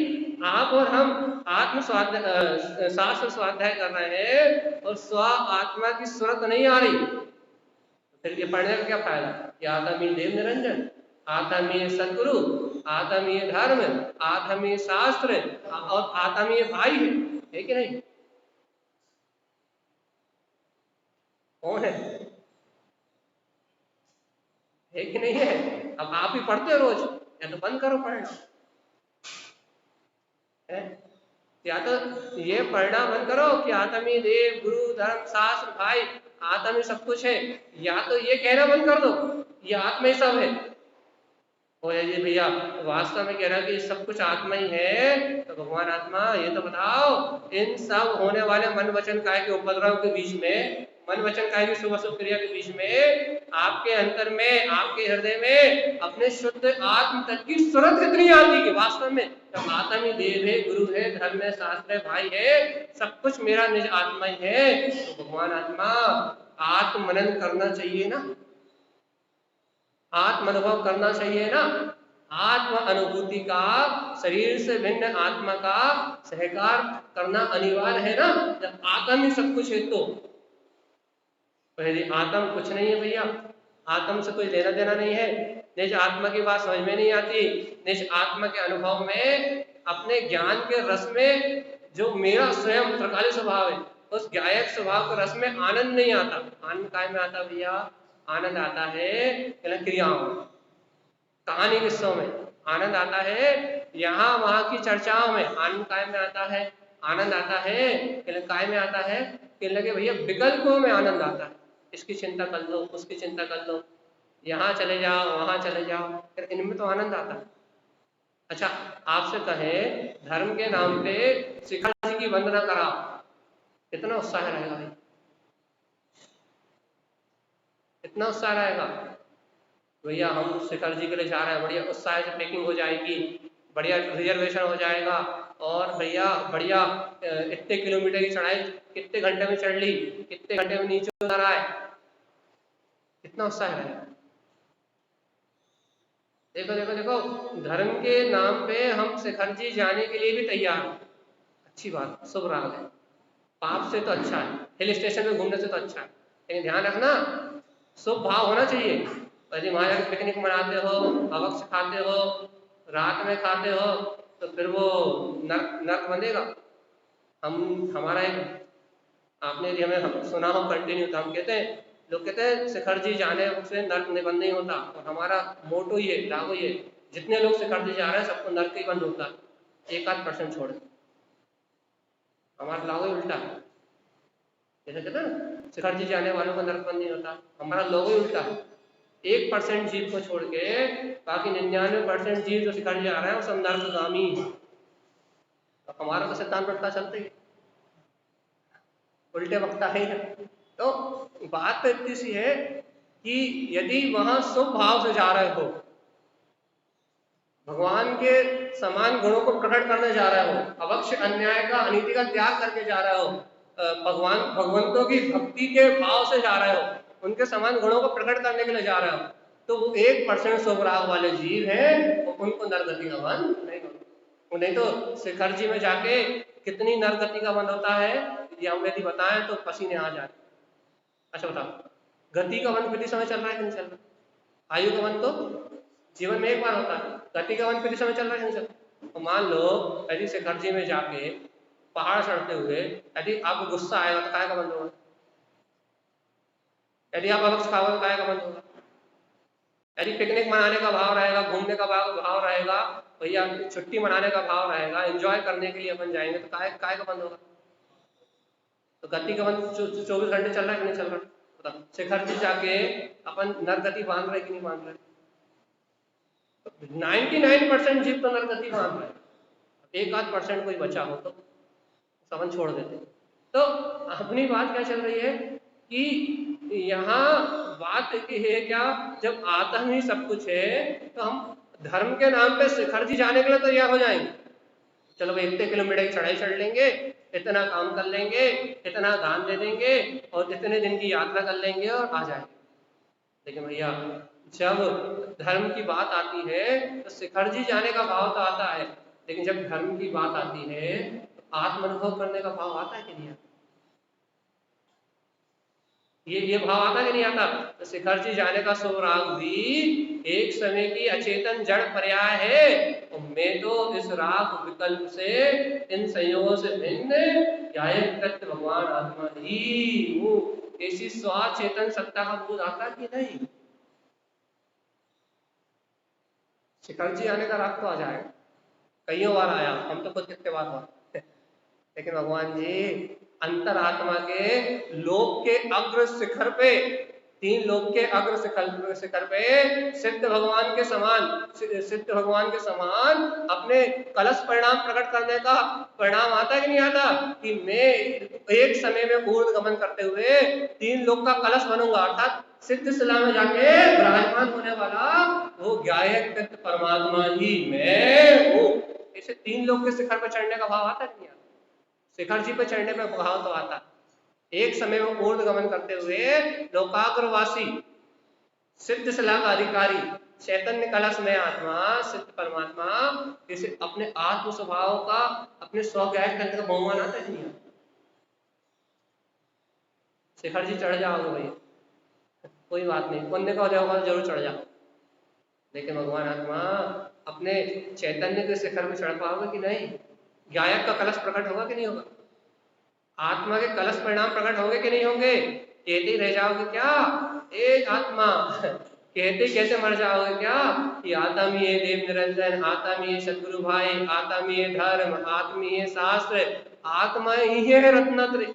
आप और हम आत्म स्वाध्याय शास्त्र स्वाध्याय कर रहे हैं और स्व आत्मा की सूरत नहीं आ रही, फिर ये पढ़ने का क्या फायदा? ये आत्मीय देव निरंजन, आत्मीय सदगुरु, आत्मीय धर्म, आत्मीय शास्त्र और आत्मीय भाई है कि नहीं? कौन है कि नहीं है? अब आप ही पढ़ते हो रोज, या तो बंद करो पढ़ना है, या तो ये पढ़ना बंद करो कि आत्मी देव गुरु धर्म शास्त्र भाई आत्मा सब कुछ है, या तो ये कहना बंद कर दो ये आत्मा ही सब है। और यदि भैया वास्तव में कह रहा है कि सब कुछ आत्मा ही है, तो भगवान आत्मा ये तो बताओ, इन सब होने वाले मन वचन काय के उपद्रव के बीच में, मन वचन काय की शुभ अशुभ क्रिया के बीच में, आपके अंतर में, आपके हृदय में अपने शुद्ध आत्म तत्व की सूरत कितनी आती है? वास्तव में जब आत्मा ही देव है, गुरु है, धर्म है, शास्त्र है, भाई है, सब कुछ मेरा निज आत्मा ही है, तो भगवान आत्मा आत्म मनन करना चाहिए ना, आत्म अनुभव करना चाहिए ना। आत्म अनुभूति का शरीर से भिन्न आत्मा का सहकार करना अनिवार्य है ना। जब आत्म ही सब कुछ है तो यदि आत्म कुछ नहीं है भैया, आत्म से कोई लेना देना नहीं है, निज आत्मा की बात समझ में नहीं आती, निज आत्मा के अनुभव में, अपने ज्ञान के रस में जो मेरा स्वयं प्रकाश स्वभाव है, उस गायक स्वभाव के रस में आनंद नहीं आता। आनंद काय में आता भैया? आनंद आता है क्रियाओं में, कहानी किस्सों में आनंद आता है, यहाँ वहाँ की चर्चाओं में आनंद काय में आता है, आनंद आता है काय में आता है कि लगे भैया विकल्पों में आनंद आता है, इसकी चिंता कर लो, उसकी चिंता कर लो, यहाँ चले जाओ, वहाँ चले जाओ, फिर इनमें तो आनंद आता है। अच्छा, आपसे कहें धर्म के नाम पे शिखर जी की वंदना कराओ, कितना उत्साह रहेगा भाई, कितना उत्साह रहेगा। भैया हम शिखर जी के लिए जा रहे हैं, बढ़िया उत्साह से पैकिंग हो जाएगी, बढ़िया रिजर्वेशन हो जाएगा, और भैया बढ़िया इतने किलोमीटर की चढ़ाई कितने घंटे में चढ़ ली, कितने घंटे में नीचे उतर आए, कितना उत्साह रहेगा। देखो देखो देखो, धर्म के नाम पे हम शिखर जी जाने के लिए भी तैयार हैं, अच्छी बात, शुभ राग है, पाप से तो अच्छा है, हिल स्टेशन पे घूमने से तो अच्छा है, लेकिन ध्यान रखना शुभ भाव होना चाहिए। यदि वहां जाकर पिकनिक मनाते हो, अवक्ष खाते हो, रात में खाते हो, तो फिर वो नर्क नर्क बनेगा। हमारा एक आपने यदि हमें सुना हो कंटिन्यू, तो हम कहते हैं, लोग कहते हैं शिखर जी जाने से नर्क निबंध नहीं होता, और हमारा मोटो ये लागू ये, जितने लोग शिखर जी जा रहे हैं सबको नर्क ही बंद होता है, 1-8% छोड़, हमारा लागू ही उल्टा है। जैसे कहते हैं शिखर जी जाने वालों का नर्क बंद नहीं होता, हमारा लोगो ही उल्टा है। 1% जीव को छोड़ के बाकी 99% जीव जो शिखर जी आ रहे हैं वो सब नर्कगामी है। तो हमारा तो सिद्धांत उल्टा चलते ही, उल्टे वक्ता है। तो बात तो इतनी सी है कि यदि वहां शुभ भाव से जा रहे हो, भगवान के समान गुणों को प्रकट करने जा रहे हो, अवक्ष अन्याय का अनीति का त्याग करके जा रहे हो, भगवंतों की भक्ति के भाव से जा रहे हो, उनके समान गुणों को प्रकट करने के लिए जा रहे हो, तो वो 1% शुभ राग वाले जीव हैं, उनको नरगति का बंध नहीं होता। नहीं तो शिखर जी में जाके कितनी नरगति का बंध होता है, यदि बताएं तो पसीने आ जाए। अच्छा बताओ, गति का बंध कितने समय चल रहा है कि नहीं चल रहा? आयु का बंध तो जीवन में एक बार होता है, गति का बंध कितने समय चल रहा है कि नहीं चल रहा? तो मान लो यदि शिखर जी में जाके पहाड़ चढ़ते हुए यदि आपको गुस्सा आएगा तो काय का बंद होगा, यदि आप अवक्ष खाओगे तो काय का बंद होगा, यदि पिकनिक मनाने का भाव रहेगा, घूमने का भाव रहेगा, भैया छुट्टी मनाने का भाव रहेगा, एंजॉय करने के लिए अपन जाएंगे, तो काय का बंद होगा। तो गति का बंध 24 घंटे चल रहा है कि नहीं चल रहा? बताओ, शिखर जी जाके अपन नरगति बांध रहे कि नहीं बांध रहे? 99% जीव तो नरगति बांध रहे, 1-8% कोई बचा हो तो अपन छोड़ देते। तो अपनी बात क्या चल रही है कि यहाँ बात ये है क्या, जब आत्म ही सब कुछ है तो हम धर्म के नाम पे शिखर जी जाने के लिए तैयार हो जाएंगे, चलो भाई इतने किलोमीटर की चढ़ाई चढ़ लेंगे, इतना काम कर लेंगे, इतना दान दे देंगे, और इतने दिन की यात्रा कर लेंगे और आ जाएंगे। लेकिन भैया जब धर्म की बात आती है तो शिखर जी जाने का भाव तो आता है, लेकिन जब धर्म की बात आती है तो आत्मानुभव करने का भाव आता है कि नहीं आता? ये भाव आता कि नहीं आता? तो शिखर जी जाने का सौराग भी एक समय की अचेतन जड़ पर्याय है, और मैं तो इस राग विकल्प से, इन संयोगों से भिन्न गायक तत्व भगवान आत्मा ही हूँ, ऐसी स्वाचेतन सत्ता का बोध आता कि नहीं? शिखर जी आने का राग तो आ जाएगा, कईयों बार आया, हम तो खुद कितने बार हुआ लेकिन भगवान जी अंतरात्मा के लोक के अग्र शिखर पे, 3 लोक के अग्र शिखर पे सिद्ध भगवान के समान अपने कलश परिणाम प्रकट करने का परिणाम आता कि नहीं आता, कि मैं एक समय में ऊर्ध्व गमन करते हुए 3 लोक का कलश बनूंगा, अर्थात सिद्ध शिला में जाके विराजमान होने वाला वो ज्ञायक तत्व परमात्मा ही मैं हूँ। इसे 3 लोक के शिखर पर चढ़ने का भाव आता कि नहीं आता? शिखर जी पर चढ़ने में भाव तो आता, एक समय में ऊर्ध्व गमन करते हुए लोकाग्रवासी सिद्ध शिला का अधिकारी चैतन्य कलश में आत्मा सिद्ध परमात्मा, इसे अपने आत्म स्वभाव का, अपने स्वज्ञायक तंत्र का बहुमान आता है नहीं आता? शिखर जी चढ़ जाओगे भाई, कोई बात नहीं, पुण्य का उदय होगा जरूर चढ़ जाओ, लेकिन भगवान आत्मा अपने चैतन्य के शिखर में चढ़ पाओगे कि नहीं? गायक का कलश प्रकट होगा कि नहीं होगा? आत्मा के कलश परिणाम प्रकट होंगे कि नहीं होंगे? कहते ही रह जाओगे क्या ए आत्मा, कहते कहते मर जाओगे क्या कि आत्मीय देव निरंजन, आत्मीय सदगुरु भाई, आत्मीय धर्म, आत्मीय शास्त्र, आत्मा ही है रत्नत्रय।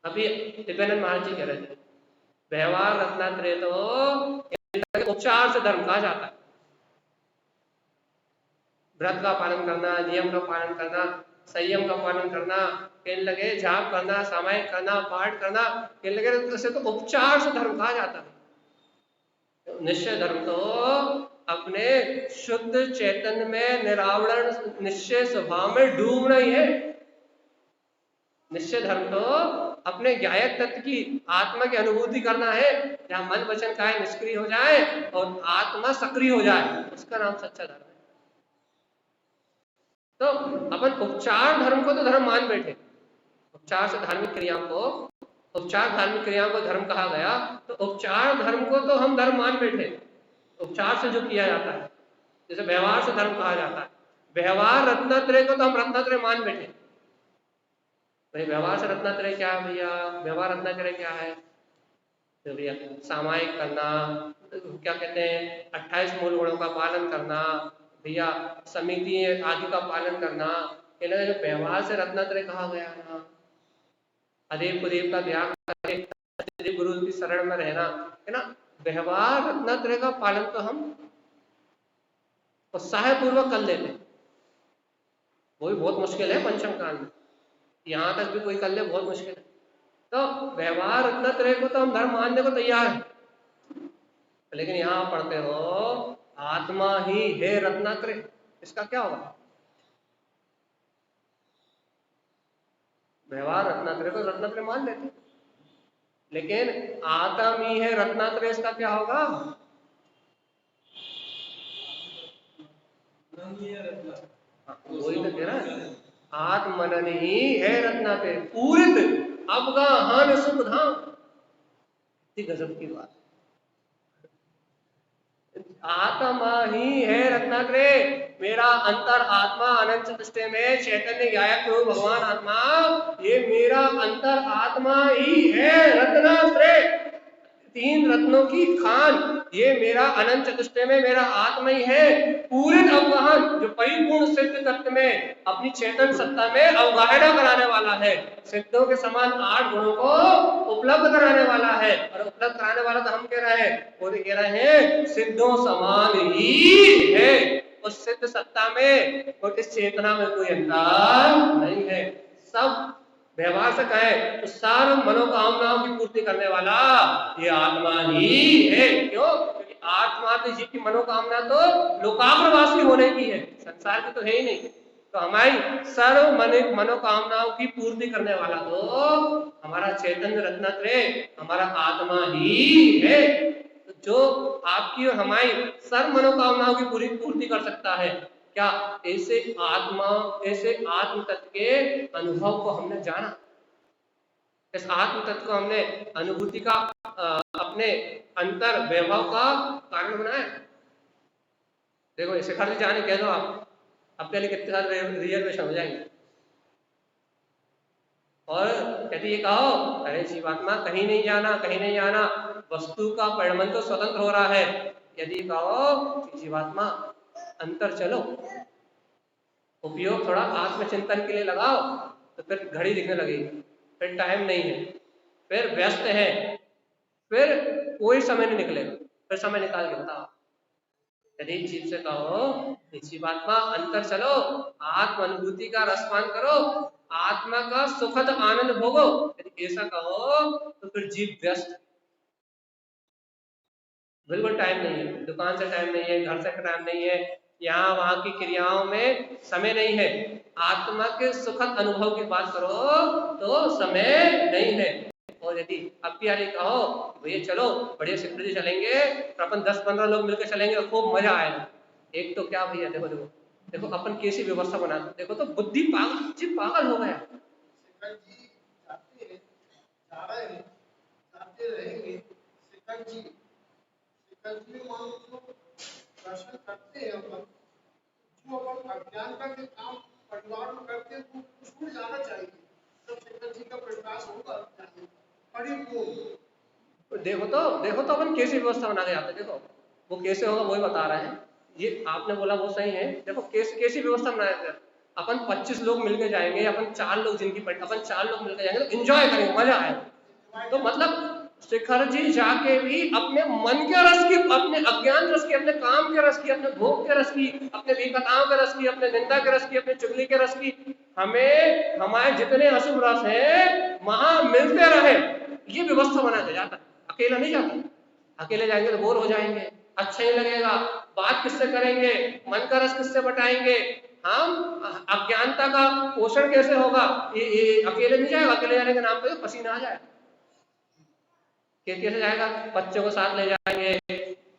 अभी दिव्यानंद महाराज जी कह रहे थे व्यवहार रत्नत्रय तो उपचार से धर्म कहा जाता है। व्रत का पालन करना, नियम का पालन करना, संयम का पालन करना, कहने लगे जाप करना, सामायिक करना, पाठ करना, कहने लगे तो तो उपचार से धर्म कहा जाता है। निश्चय धर्म तो अपने शुद्ध चैतन्य में निरावरण निश्चय स्वभाव में डूबना ही है। निश्चय धर्म तो अपने ज्ञायक तत्व की आत्मा की अनुभूति करना है, जहां मन वचन काया निष्क्रिय हो जाए और आत्मा सक्रिय हो जाए, उसका नाम सच्चा धर्म है। तो अपन उपचार धर्म को तो धर्म मान बैठे, उपचार से धार्मिक क्रियाओं को, उपचार धार्मिक क्रियाओं को धर्म कहा गया, तो उपचार धर्म को तो हम धर्म मान बैठे। उपचार से जो किया जाता है, जैसे व्यवहार से धर्म कहा जाता है, व्यवहार रत्नत्रय को तो हम रत्नत्रय मान बैठे। भाई व्यवहार से रत्नत्रय क्या है भैया? व्यवहार रत्नत्रय क्या है? तो भैया सामायिक करना, क्या कहते हैं 28 मूल गुणों का पालन करना, भैया समिति आदि का पालन करना, जो व्यवहार से रत्नत्रय कहा गया ना, अदेव कुदेव का त्याग करके गुरु की शरण में रहना, है ना। व्यवहार रत्नत्रय का पालन तो हम उत्साह पूर्वक कर लेते हैं, वो भी बहुत मुश्किल है पंचम काल में, यहाँ तक भी कोई कर ले बहुत मुश्किल है। तो व्यवहार रत्नत्रय को तो हम धर्म मानने को तैयार है, लेकिन यहाँ पढ़ते हो आत्मा ही है रत्नत्रय, इसका क्या होगा? व्यवहार रत्नत्रय को रत्नत्रय मान लेते, लेकिन आत्मा ही है रत्नत्रय, इसका क्या होगा? वही तो कह रहा है, आत्मनन ही है रत्नत्रय पूरित अवगाहन सुख धाम। इतनी गजब की बात, आत्मा ही है रत्नात्रय, मेरा अंतर आत्मा अनंत चतुष्टय में चैतन्य गायक प्रभु भगवान आत्मा, ये मेरा अंतर आत्मा ही है रत्नात्रय, तीन रत्नों की खान, ये मेरा अनंत चतुष्टय में मेरा आत्मा ही है, पूरे अवगाहन जो परिपूर्ण सिद्ध तत्व में अपनी चेतन सत्ता में अवगाहना कराने वाला है, सिद्धों के समान 8 गुणों को उपलब्ध कराने वाला है। और उपलब्ध कराने वाला तो हम कह रहे हैं, वो भी कह रहे हैं सिद्धों समान ही है, उस सिद्ध सत्ता में और इस चेतना में कोई अंतर नहीं है। सब व्यवहार से कहें तो सर्व मनोकामनाओं की पूर्ति करने वाला ये आत्मा ही है। क्यों? क्योंकि आत्मा तो जीव की मनोकामना तो लोकाग्रवासी होने की है, संसार की तो है ही नहीं। तो हमारी सर्व मनोकामनाओं की पूर्ति करने वाला तो हमारा चैतन्य रत्नत्रय, हमारा आत्मा ही है। तो जो आपकी और हमारी सर्व मनोकामनाओं की पूरी पूर्ति कर सकता है, क्या ऐसे आत्मा, ऐसे आत्म तत्व के अनुभव को हमने जाना, इस आत्म तत्व को हमने अनुभूति का अपने अंतर वैभव का कारण बनाया। देखो शिखर से जाने कह दो आप, आपके लिए कितने सारे रिजर्वेशन हो जाएंगे। और यदि ये कहो अरे जीवात्मा कहीं नहीं जाना, कहीं नहीं जाना, वस्तु का परिणमन तो स्वतंत्र हो रहा है, यदि कहो जीवात्मा अंतर चलो, उपयोग थोड़ा आत्मचिंतन के लिए लगाओ, तो फिर घड़ी दिखने लगेगी, फिर टाइम नहीं है, फिर व्यस्त है, फिर कोई समय नहीं निकलेगा, फिर समय निकाल के बताओ। यदि जीव से कहो जीवात्मा अंतर चलो, आत्म अनुभूति का रसपान करो, आत्मा का सुखद आनंद भोगो, यदि ऐसा कहो तो फिर जीव व्यस्त, बिल्कुल टाइम नहीं है, दुकान से टाइम नहीं है, घर से टाइम नहीं है, यहाँ वहां की क्रियाओं में समय नहीं है, आत्मा के सुखद अनुभव की बात करो तो समय नहीं है। और यदि अब की यारी कहो भैया चलो बढ़िया सिक्योरिटी चलेंगे, अपन 10-15 लोग मिलकर चलेंगे, खूब मजा आएगा। एक तो क्या भैया देखो देखो देखो अपन कैसी व्यवस्था बना, देखो तो बुद्धि पागल, जी पागल हो गया। दर्शन करते हैं अपन, जो अपन अज्ञानता के काम परिवार में करते हैं वो छूट जाना चाहिए, तब शंकर जी का प्रकाश होगा परिपूर्ण। देखो तो अपन कैसी व्यवस्था बना के जाते हैं। देखो वो कैसे होगा वही बता रहे हैं। ये आपने बोला वो सही है। देखो कैसी कैसी व्यवस्था बनाए थे। अपन 25 लोग मिलके जाएंगे, अपन 4 लोग अपन 4 लोग मिलकर जाएंगे तो एंजॉय करेंगे, मजा आएगा। तो मतलब शिखर जी जाके भी अपने मन के रस की, अपने अज्ञान रस की, अपने काम के रस की, अपने भोग के रस की, अपने विपताओं के रस की, अपने निंदा के रस की, अपने चुगली के रस की, हमें हमारे जितने अशुभ रस हैं वहां मिलते रहे, ये व्यवस्था बना के जाता है। अकेला नहीं जाता। अकेले जाएंगे तो बोर हो जाएंगे, अच्छा नहीं लगेगा, बात किससे करेंगे, मन का रस किससे बटाएंगे, हम अज्ञानता का पोषण कैसे होगा। ये अकेले नहीं जाएगा। अकेले जाने के नाम पे पसीना आ जाए। कैसे जाएगा। बच्चों को साथ ले जाएंगे,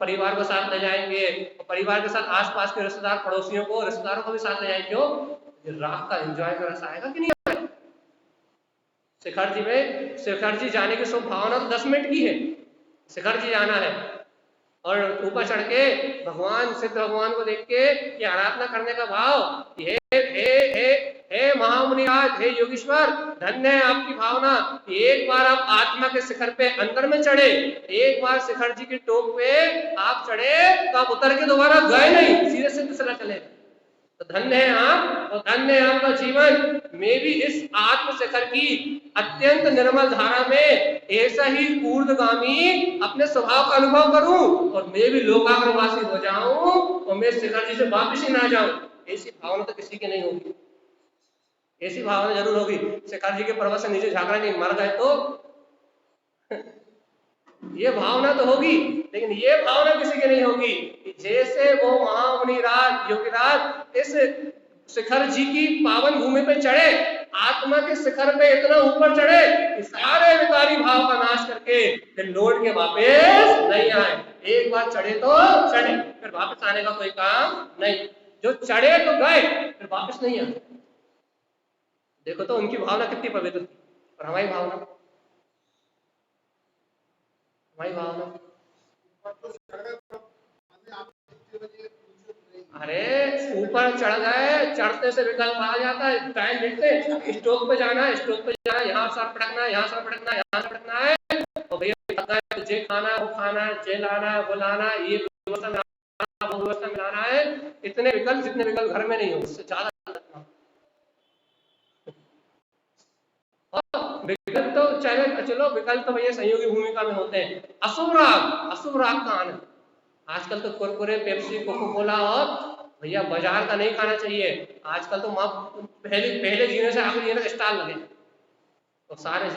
परिवार को साथ ले जाएंगे, परिवार के साथ आसपास के रिश्तेदार, पड़ोसियों को, रिश्तेदारों को भी साथ ले जाएंगे। क्यों राह का एंजॉय का रस आएगा कि नहीं आएगा। शिखर जी जाने की शुभ भावना तो 10 मिनट की है। शिखर जी जाना है और ऊपर चढ़ के भगवान, सिद्ध भगवान को देख के ये आराधना करने का भाव, हे हे हे हे महामुनिराज, हे योगीश्वर, धन्य है आपकी भावना। एक बार आप आत्मा के शिखर पे अंदर में चढ़े, एक बार शिखर जी की टोप पे आप चढ़े तो आप उतर के दोबारा गए नहीं, सीधे सीधे चला चले। तो धन्य है आप और धन्य है आपका जीवन। मैं भी इस आत्म शिखर की अत्यंत निर्मल धारा में ऐसा ही ऊर्ध्वगामी अपने स्वभाव का अनुभव करूं और मैं भी लोकाग्रवासी हो जाऊं और मैं शिखर जी से वापिस ही ना जाऊं। ऐसी भावना तो किसी की नहीं होगी। ऐसी भावना जरूर होगी। शिखर जी के पर्वत से नीचे झांक रहे मर गए तो ये भावना तो होगी, लेकिन ये भावना किसी की नहीं होगी कि जैसे वो महामुनिराज योगीराज इस शिखर जी की पावन भूमि पे चढ़े, आत्मा के शिखर पे इतना ऊपर चढ़े कि सारे विकारी भाव का नाश करके फिर लौट के वापस नहीं आए। एक बार चढ़े तो चढ़े, फिर वापस आने का कोई काम नहीं। जो चढ़े तो गए, फिर वापस नहीं आए। देखो तो उनकी भावना कितनी पवित्र थी और हमारी भावना, अरे ऊपर चढ़ गए, चढ़ते से विकल्प आ जाता है। टाइम देखते, स्टोक पे जाना है, स्टोक पे जाना है, यहाँ सर पटकना है, यहाँ सर पटकना है, यहाँ सर पटकना है, तो भैया जे खाना है वो खाना है, जे लाना है वो लाना है, ये व्यवस्था मिलाना वो व्यवस्था मिलाना है। इतने विकल्प जितने विकल्प घर में नहीं हो, उससे ज्यादा विकल्प तो चलो विकल्प तो भैया सहयोगी भूमिका में होते हैं। अशुभ राग का आनंद। आजकल तो कुरकुरे, पेप्सी, कोको कोला और भैया बाजार का नहीं खाना चाहिए। आजकल तो पहले पहले जीने से आगे जीने का स्टाइल लगे तो सारे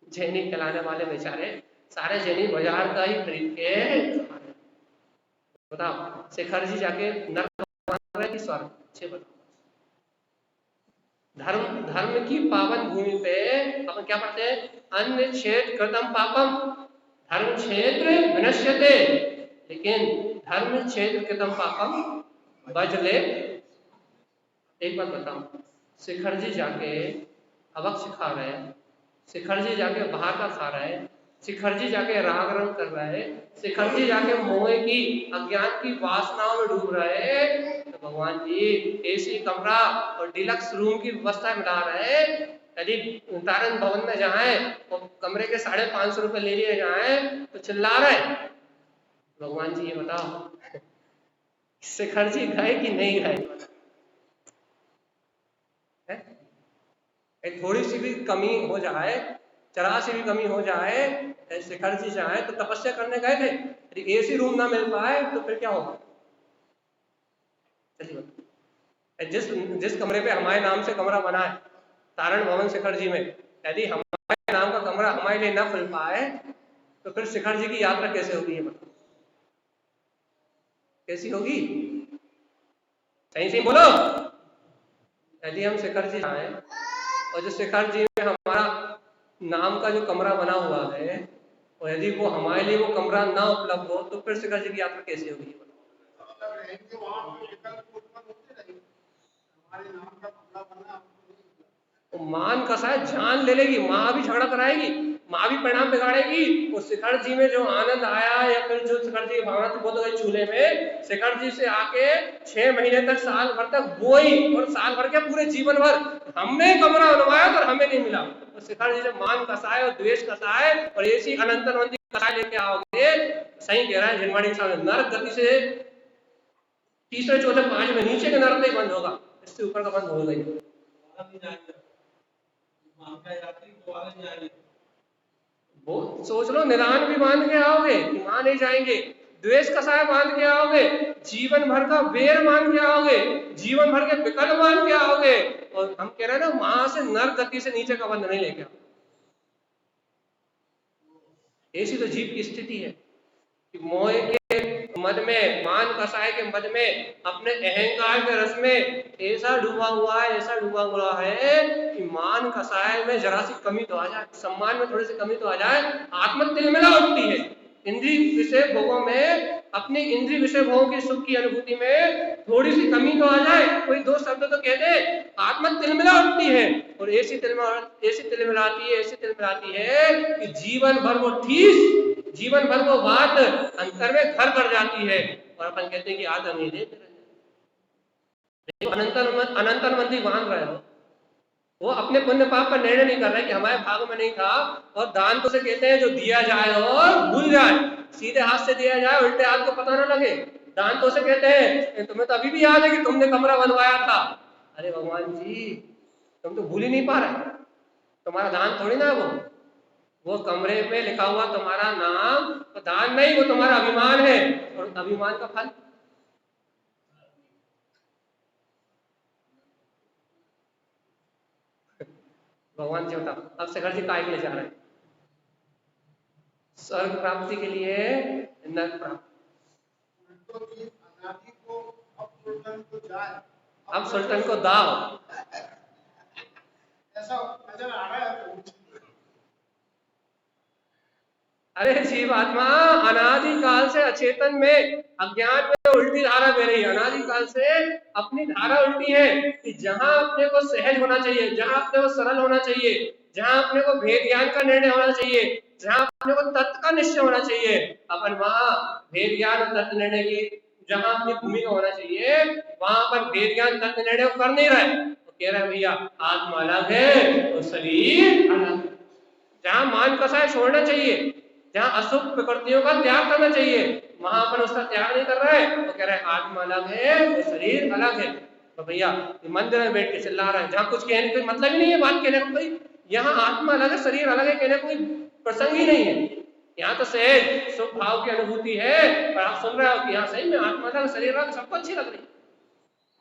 जैनी खिलाने वाले बेचारे, सारे जैनी बाजार का ही खरीद के बताओ। शिखर जी जाके नर्क बन रहे कि स्वर्ग, अच्छे बताओ। धर्म की पावन भूमि पे अपन क्या पढ़ते हैं, अन्य क्षेत्र कृतम पापम धर्म क्षेत्र विनश्यते, लेकिन धर्म क्षेत्र कृतम पापम बजले। एक बात बताओ, शिखर जी जाके अवक्ष खा रहे हैं, शिखर जी जाके बाहर का खा रहे हैं, शिखर जी जाके राग रंग कर रहे हैं, शिखर जी जाके मोह की अज्ञान की वासनाओं में डूब रहे हैं, तो भगवान जी एसी कमरा और डिलक्स रूम की व्यवस्था में ला रहे हैं। यदि तारन भवन में जाए तो कमरे के 550 रुपए ले लिए जाए तो चिल्ला रहे हैं। भगवान जी ये बताओ शिखर जी गए कि नहीं गए। थोड़ी सी भी कमी हो जाए, जरा सी भी कमी हो जाए, शिखर जी जाए तो तपस्या करने गए थे, यदि एसी रूम ना मिल पाए तो फिर क्या होगा। चलिए जिस जिस कमरे पे हमारे नाम से कमरा बना है तारण भवन शिखर जी में, यदि हमारे नाम का कमरा हमारे लिए ना खुल पाए तो फिर शिखर जी की यात्रा कैसे होगी, ये बताओ कैसी होगी। सही सही बोलो। यदि हम शिखर जी आए और जो शिखर जी में हमारा नाम का जो कमरा बना हुआ है और यदि वो हमारे लिए वो कमरा ना उपलब्ध हो तो फिर शिखर जी की यात्रा कैसी होगी। मान कसाय जान ले लेगी, माँ भी झगड़ा कराएगी, माँ भी परिणाम बिगाड़ेगी। और शिखर जी में जो आनंद आया, या फिर जो शिखर जी की भावना थी, वो तो गई चूल्हे में। शिखर जी से आके 6 महीने तक, साल भर तक वो ही, और साल भर के पूरे जीवन भर हमने कमरा बनवाया और हमें नहीं मिला। और शिखर जी जब मान कसाए और द्वेष कसाए और ऐसी अनंतरवंती कसाए लेके आओगे, सही कह रहा है झिनवाड़ी के सामने, नरक गति से तीसरे चौथे पांच में नीचे के नरक ही बंद होगा, इससे ऊपर का बंद होगा ही। वो सोच लो, निदान भी बांध के आओगे कि मां नहीं जाएंगे, द्वेष कसाय बांध के आओगे, जीवन भर का वेर मान के आओगे, जीवन भर के विकल्प मान के आओगे, और हम कह रहे हैं ना, वहां से नर गति से नीचे का बंध नहीं लेके आओ। ऐसी तो जीव की स्थिति है कि मोह के मद में, मान कसाय के मद में, अपने अहंकार के रस में ऐसा डूबा हुआ है, ऐसा डूबा हुआ है कि मान कसाय में जरा सी कमी तो आ जाए, सम्मान में थोड़ी सी कमी तो आ जाए, आत्म तिलमिला उठती है। इंद्रिय विषय भोगों में, अपनी इंद्रिय विषय भोगों की सुख की अनुभूति में थोड़ी सी कमी तो आ जाए, कोई दो शब्द तो कह दे, आत्मा तिलमिला उठती है। और ऐसी तिलमिलाती है कि जीवन भर वो ठीस, जीवन भर वो बात अंतर में घर कर जाती है। और अपन कहते हैं कि आज हम ये अनंतर मंदी बांध रहे हो, वो अपने पुण्य पाप का निर्णय नहीं कर रहे कि हमारे भाग में नहीं था। और दान तो से कहते हैं जो दिया जाए और भूल जाए, सीधे हाथ से दिया जाए, उल्टे हाथ को पता ना लगे। दान तो से कहते हैं तुम्हें तो अभी भी याद है कि तुमने कमरा बनवाया था। अरे भगवान जी, तुम तो भूल ही नहीं पा रहे, तुम्हारा दान थोड़ी ना वो कमरे पे लिखा हुआ तुम्हारा नाम तो दान नहीं, वो तुम्हारा अभिमान है, और अभिमान का फल भगवान जी बताओ। अब शिखर जी काय के लिए जा रहे हैं? स्वर्ग प्राप्ति के लिए, नरक प्राप्ति। अब सुल्तान को दाव ऐसा नजर आ रहा है। अरे जीवात्मा अनादि काल से अचेतन में, अज्ञान में उल्टी धारा बह रही है, अनादि काल से अपनी धारा उल्टी है कि जहां अपने को सहज होना चाहिए, जहां अपने को सरल होना चाहिए, जहां अपने को भेद ज्ञान का निर्णय होना चाहिए, जहां अपने को तत्व का निश्चय होना चाहिए, अपन वहां भेद ज्ञान और तत्व निर्णय की जहां अपनी भूमिका होना चाहिए, वहां पर भेद ज्ञान तत्व निर्णय कर नहीं रहे। तो कह रहे भैया आत्मा अलग है और शरीर अलग। जहां मान कसाय छोड़ना चाहिए, जहां अशुभ प्रकृतियों का त्याग करना चाहिए, वहां पर उसका त्याग नहीं कर रहा है। तो कह रहे हैं आत्मा अलग है और शरीर अलग है। तो भैया मंदिर में बैठ के चिल्ला रहा है, जहां कुछ कहने कोई मतलब ही नहीं है, बात कहने को भाई यहाँ आत्मा अलग है शरीर अलग है कहने कोई प्रसंग ही नहीं है। यहाँ तो सहज सुख भाव की अनुभूति है, और आप सुन रहे हो कि यहाँ सही में आत्मा अलग शरीर अलग, सबको अच्छी लग रही है।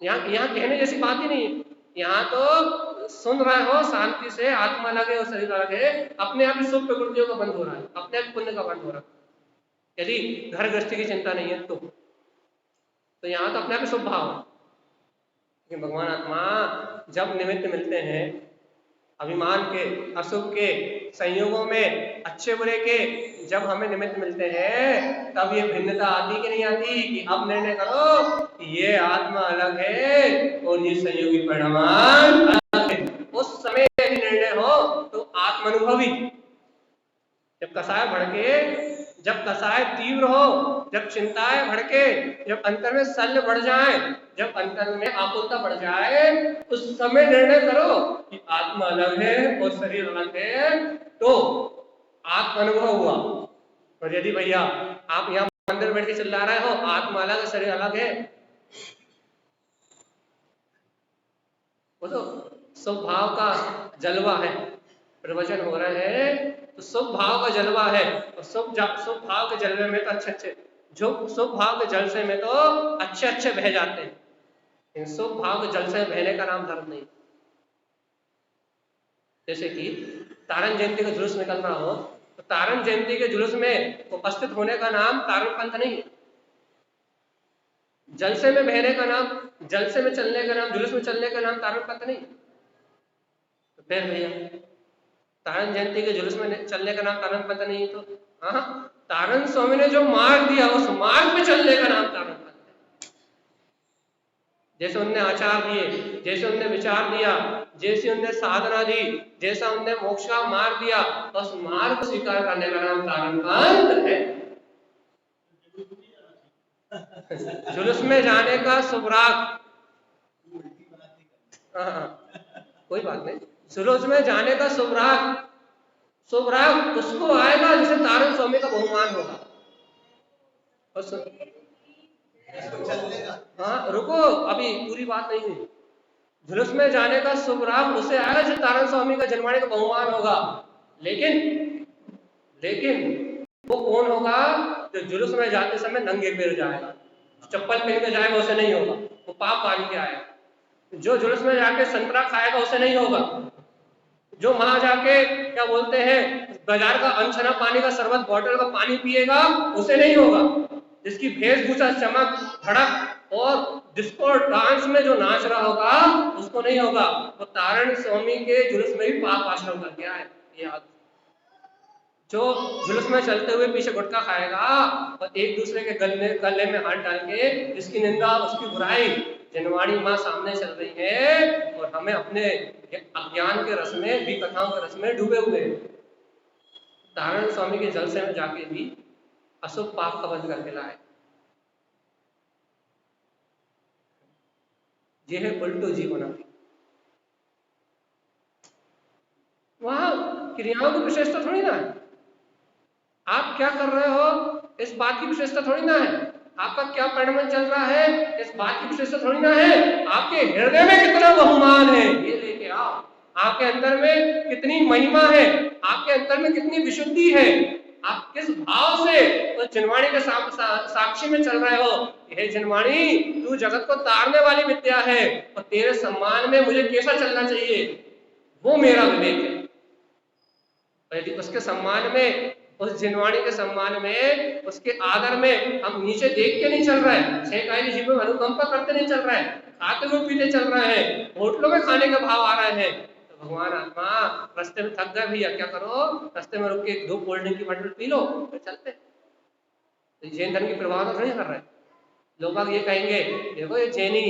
यहाँ यहाँ कहने जैसी बात ही नहीं है। यहाँ तो सुन रहे हो शांति से, आत्मा अलग है और शरीर अलग है, अपने आप ही सुख प्रकृतियों का बंद हो रहा है, अपने आप पुण्य का बंद हो रहा है। यदि घर गृहस्थी की चिंता नहीं है तो यहाँ तो अपने आप ही शुभ भाव है। लेकिन भगवान आत्मा जब निमित्त मिलते हैं, अभिमान के, अशुभ के संयोगों में, अच्छे बुरे के जब हमें निमित्त मिलते हैं, तब ये भिन्नता आती कि नहीं आती कि अब निर्णय करो कि ये आत्मा अलग है और ये संयोगी परिणाम अलग है। उस समय यदि निर्णय हो तो आत्मानुभवी, जब कसाय भड़के, जब कसाय तीव्र हो, जब चिंताएं भड़के, जब अंतर में शल्य बढ़ जाए, जब अंतर में आकुलता बढ़ जाए, उस समय निर्णय करो कि आत्मा अलग है और शरीर अलग है, तो आत्म अनुभव हुआ। और यदि भैया आप यहाँ मंदिर बैठ के चिल्ला रहे हो आत्मा अलग है शरीर अलग है, वो तो स्वभाव का जलवा है, प्रवचन हो रहे हैं तो शुभ भाव का जलवा है। और शुभ भाव के जलवे में तो अच्छे जो शुभ भाव के जलसे में तो अच्छे बह जाते हैं, लेकिन शुभ भाव के जलसे में बहने का नाम धर्म नहीं। जैसे कि तारण जयंती का जुलूस निकल रहा हो तो तारण जयंती के जुलूस में उपस्थित होने का नाम तारण पंथ नहीं है। जलसे में बहने का नाम, जलसे में चलने का नाम, जुलूस में चलने का नाम तारण पंथ नहीं। तो फिर भैया तारण जयंती के जुलूस में चलने का नाम तारण पंथ नहीं, तो हाँ, तारण स्वामी ने जो मार्ग दिया उस मार्ग पे चलने का नाम तारण पंथ है। जैसे उनने आचार दिए, जैसे उनने विचार दिया, जैसे उनने साधना दी, जैसा उनने मोक्ष का मार्ग दिया, उस मार्ग को स्वीकार करने का नाम तारणकांत है। जुलूस में जाने का सुबराग, कोई बात नहीं, जुलूस में जाने का सुबराग, सुबराग उसको आएगा जिसे तारण स्वामी का बहुमान होगा। हाँ रुको, अभी पूरी बात नहीं हुई। जुलूस में जाने का सुबराग उसे आएगा जिसे तारण स्वामी का जनवाणी का बहुमान होगा। लेकिन लेकिन वो कौन होगा? जो जुलूस में जाते समय नंगे पैर जाएगा, चप्पल पहन के जाएगा, उसे नहीं होगा, वो पाप बांध के आएगा। जो जुलूस में जाके संतरा खाएगा उसे नहीं होगा। जो वहां जाके क्या बोलते हैं बाजार का अनछना पानी का शरबत बॉटल का पानी पिएगा उसे नहीं होगा। जिसकी वेशभूषा चमक धड़क और डिस्को डांस में जो नाच रहा होगा उसको नहीं होगा। वो तारण स्वामी के जुलूस में भी पाप आश्रम कर गया है। याद, जो जुलूस में चलते हुए पीछे गुटखा खाएगा और एक दूसरे के गले में हाथ डाल के इसकी निंदा उसकी बुराई, जनवाणी माँ सामने चल रही है और हमें अपने अज्ञान के रस में भी कथाओं के रस में डूबे हुए। तारण स्वामी के जलसे में जाके भी अशुभ पाप का बंद करके लाए। ये है उल्टो जीवन। वहां क्रियाओं की विशेषता थोड़ी ना है, आप क्या कर रहे हो इस बात की विशेषता थोड़ी ना है, आपका क्या परिणाम चल रहा है इस बात की विशेषता थोड़ी ना है, आपके हृदय में कितना बहुमान है ये लेके आओ। आपके अंदर में कितनी महिमा है, आपके अंदर में कितनी विशुद्धि है, आप किस भाव से तो जनवाणी के साक्षी में चल रहे हो। हे जनवाणी, तू जगत को तारने वाली विद्या है और तेरे सम्मान में मुझे कैसा चलना चाहिए वो मेरा विवेक है। यदि उसके सम्मान में, उस जिनवाणी के सम्मान में, उसके आदर में हम नीचे देख के नहीं चल रहे हैं, छह जीवन में अनुकंपा करते नहीं चल रहे हैं, खाते हुए पीते चल रहे हैं, होटलों में खाने का भाव आ रहे हैं, तो भगवान आत्मा रास्ते में थक गए भैया क्या करो, रास्ते में रुक के 2 कोल्ड ड्रिंक की बॉटल पी लो फिर चलते। तो जैन धर्म की प्रभाव तो नहीं कर रहे। लोग ये कहेंगे देखो ये जैनी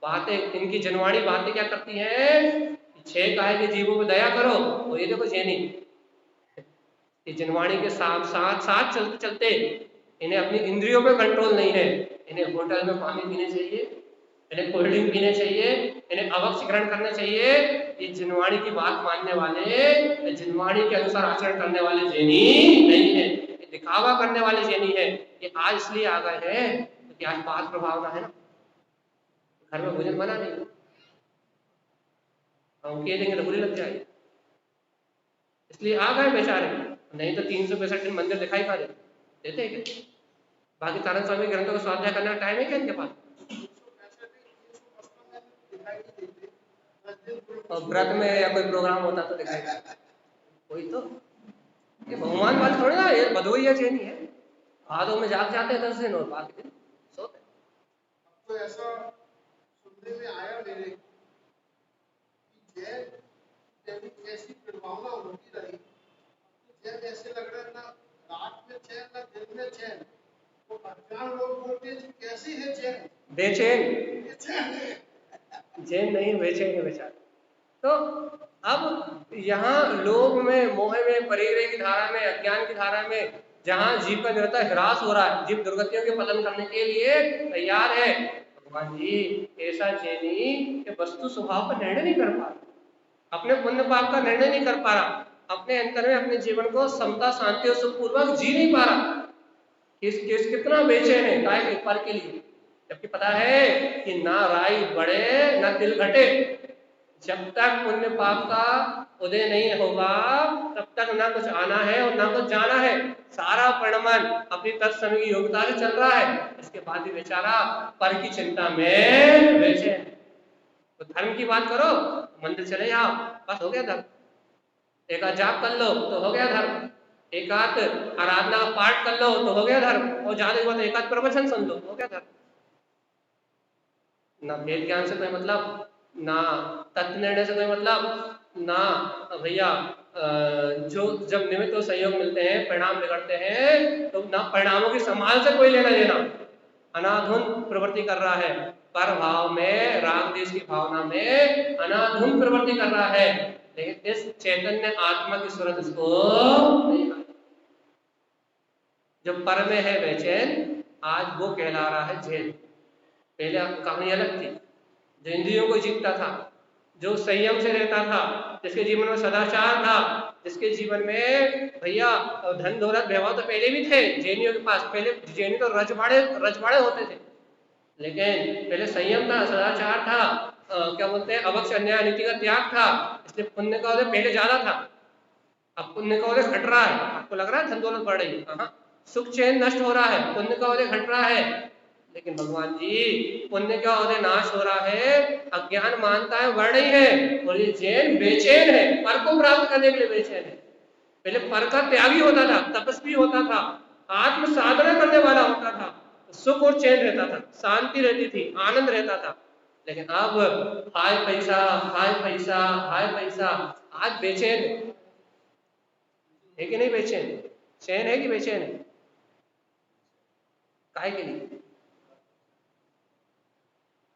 बातें, इनकी जनवाणी बातें क्या करती हैं, छह कहे के जीवों में दया करो, और ये देखो जैनी जनवाणी के साथ साथ साथ चलते चलते इन्हें अपनी इंद्रियों पे कंट्रोल नहीं है। इन्हें होटल में पानी पीने चाहिए, इन्हें कोल्ड ड्रिंक पीने चाहिए, इन्हें अवक्ष ग्रहण करने चाहिए। ये जिनवाणी की बात मानने वाले, जिनवाणी के अनुसार आचरण करने वाले जैनी नहीं है, ये दिखावा करने वाले जैनी है। ये आज इसलिए आ गए हैं क्योंकि आज बात प्रभाव ना है ना, घर में भोजन बना नहीं, हम कह देंगे तो बुरी लग जाएगी, इसलिए आ गए बेचारे। नहीं तो 365 दिन मंदिर दिखाई खा देते हैं क्या? बाकी तारण स्वामी ग्रंथों का स्वाध्याय करने का टाइम है क्या इनके पास? और व्रत में या कोई प्रोग्राम होता तो दिखाई, कोई तो ये भगवान वाले थोड़े ना, ये बदोई है चेनी है, भादों में जाग जाते हैं 10 दिन और बाकी दिन सोते। तो ऐसा सुनने में आया मेरे कैसी प्रभावना होती रही, जब ऐसे लग रहा है ना रात में चैन ना दिन में चैन, तो अज्ञान लोग बोलते हैं कैसी है चैन, बेचैन, चैन नहीं बेचैन है बेचारे। तो अब यहाँ लोग में, मोह में, परिग्रह की धारा में, अज्ञान की धारा में जहाँ जीव का निरंतर ह्रास हो रहा है, जीव दुर्गतियों के पतन करने के लिए तैयार है, भगवान जी ऐसा चैनी कि वस्तु स्वभाव का निर्णय नहीं कर पा रहा, अपने पुण्य पाप का निर्णय नहीं कर पा रहा, अपने अंतर में अपने जीवन को समता शांति और सुखपूर्वक जी नहीं पा रहा, कितना बेचैन है गाय के पर के लिए, जबकि पता है कि ना राई बढ़े ना तिल घटे, जब तक पुण्य पाप का उदय नहीं होगा तब तक ना कुछ आना है और ना कुछ जाना है। सारा परिणमन अपनी तत्समय की योग्यता से चल रहा है, इसके बाद भी बेचारा पर की चिंता में बेचैन। तो धर्म की बात करो, मंदिर चले जाओ, बस हो गया धर्म, एक आध जाप कर लो तो हो गया धर्म, एक आध आराधना पाठ कर लो तो हो गया धर्म, और ज्यादा बात एक आध प्रवचन सुन लो तो हो गया धर्म। ना वेद ज्ञान से कोई मतलब, ना तत्व निर्णय से कोई मतलब, ना भैया जो जब निमित्त और संयोग मिलते हैं परिणाम बिगड़ते हैं तो ना परिणामों की संभाल से कोई लेना देना, अनाधुन प्रवृत्ति कर रहा है। पर भाव में, राग देश की भावना में अनाधुन प्रवृत्ति कर रहा है, लेकिन इस चैतन्य आत्मा की सूरत इसको नहीं आती। जो पर में है बेचैन, आज वो कहला रहा है जैन। पहले कहानी अलग थी। जो इंद्रियों को जीतता था, जो संयम से रहता था, जिसके जीवन में सदाचार था, जिसके जीवन में भैया धन दौलत व्यवहार तो पहले भी थे जैनियों के पास। पहले जैनी तो रजवाड़े होते थे, लेकिन पहले संयम था, सदाचार था, क्या बोलते हैं, अवक्ष अन्याय नीति का त्याग था, इसलिए पुण्य का उदय पहले ज्यादा था। अब पुण्य का उदय घट रहा है। आपको लग रहा है धन दौलत बढ़ रही है? हाँ, सुख चैन नष्ट हो रहा है, पुण्य का उदय घट रहा है। लेकिन भगवान जी, पुण्य का उदय नाश हो रहा है, अज्ञान मानताएं बढ़ रही है, और ये जैन बेचैन है, पर को प्राप्त करने के लिए बेचैन है। पहले पर का त्यागी होता था, तपस्वी होता था, आत्म साधना करने वाला होता था, सुख और चैन रहता था, शांति रहती थी, आनंद रहता था। लेकिन अब हाय पैसा, हाय पैसा, हाय पैसा, आज बेचैन है कि नहीं? बेचैन चैन है कि बेचैन है? काहे के लिए?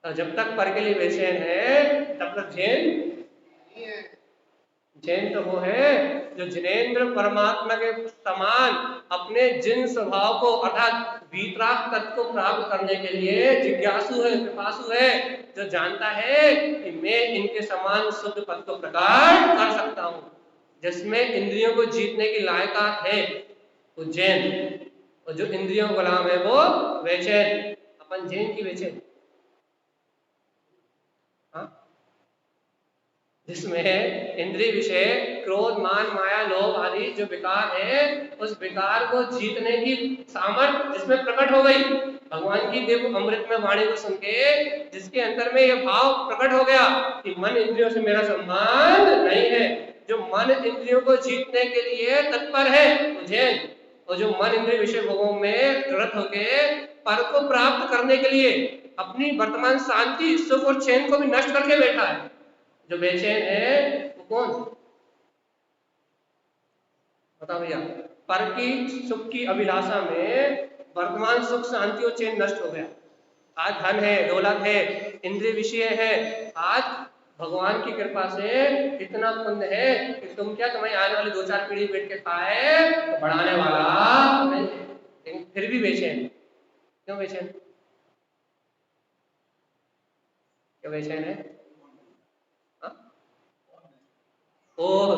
तो जब तक पर के लिए बेचैन है, तब तक जैन नहीं है। जैन तो वो है जो जिनेंद्र परमात्मा के समान अपने जिन स्वभाव को, अर्थात वीतराग तत्व को प्राप्त करने के लिए जिज्ञासु है, पिपासु है, जो जानता है कि मैं इनके समान शुद्ध पद को प्रकट कर सकता हूँ, जिसमें इंद्रियों को जीतने की लायकात है, वो जैन। और जो इंद्रियों का गुलाम है वो बेचैन। अपन जैन की बेचैन, हाँ, जिसमें इंद्रिय विषय क्रोध, मान, माया, लोभ आदि जो विकार है, उस विकार को जीतने की सामर्थ्य जिसमें प्रकट हो गई। भगवान की देव अमृत में वाणी को सुन के जिसके अंदर में यह भाव प्रकट हो गया कि मन इंद्रियों से मेरा संबंध नहीं है, जो मन इंद्रियों को जीतने के लिए तत्पर है वो जैन। और जो मन इंद्रिय विषय भोगों में रत होके पर को प्राप्त करने के लिए अपनी वर्तमान शांति, सुख और चैन को भी नष्ट करके बैठा है, जो बेचैन है वो कौन? बताओ भैया। पर की सुख की अभिलाषा में वर्तमान सुख, शांति और चैन नष्ट हो गया। आज धन है, दौलत है, इंद्रिय विषय है, आज भगवान की कृपा से इतना पुण्य है कि तुम क्या, तुम्हें आने वाली 2-4 पीढ़ी बैठ के खाए तो बढ़ाने वाला नहीं है, लेकिन फिर भी बेचैन। क्यों बेचैन? क्यों बेचैन है? और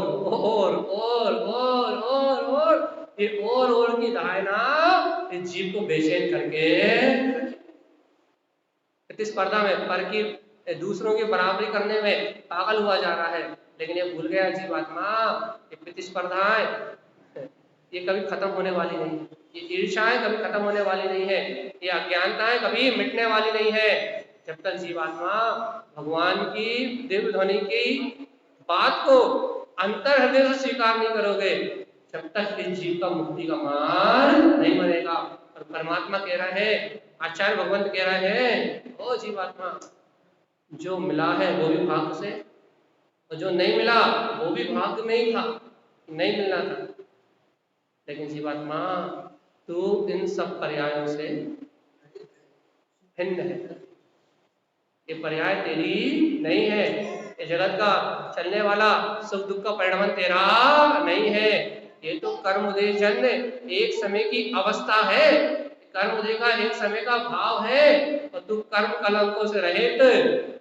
ये और की धारणा इस जीव को बेचैन करके प्रतिस्पर्धा में, पर की दूसरों की बराबरी करने में पागल हुआ जा रहा है। लेकिन ये भूल गया जीवात्मा, ये प्रतिस्पर्धाएं ये कभी खत्म होने वाली नहीं है, ये ईर्ष्याएं कभी खत्म होने वाली नहीं है, ये अज्ञानताएं कभी मिटने वाली नहीं है। जब तक जीवात्मा भगवान की दिव्य ध्वनि की बात को अंतर हृदय से स्वीकार नहीं करोगे, जब तक इस जीव का मुक्ति का मार्ग नहीं बनेगा। और परमात्मा कह रहा है, आचार्य भगवंत कह रहा है, ओ जीवात्मा, जो मिला है वो भी भाग्य से, और जो नहीं मिला वो भी भाग्य में ही था, नहीं मिलना था। लेकिन जीवात्मा, तू इन सब पर्यायों से भिन्न है, ये पर्याय तेरी नहीं है, ये जगत का चलने वाला सुख दुख का परिणाम तेरा नहीं है, ये तो कर्मोदय जन्य एक समय की अवस्था है, कर्मोदय का एक समय का भाव है, और तू कर्म कलंकों से रहित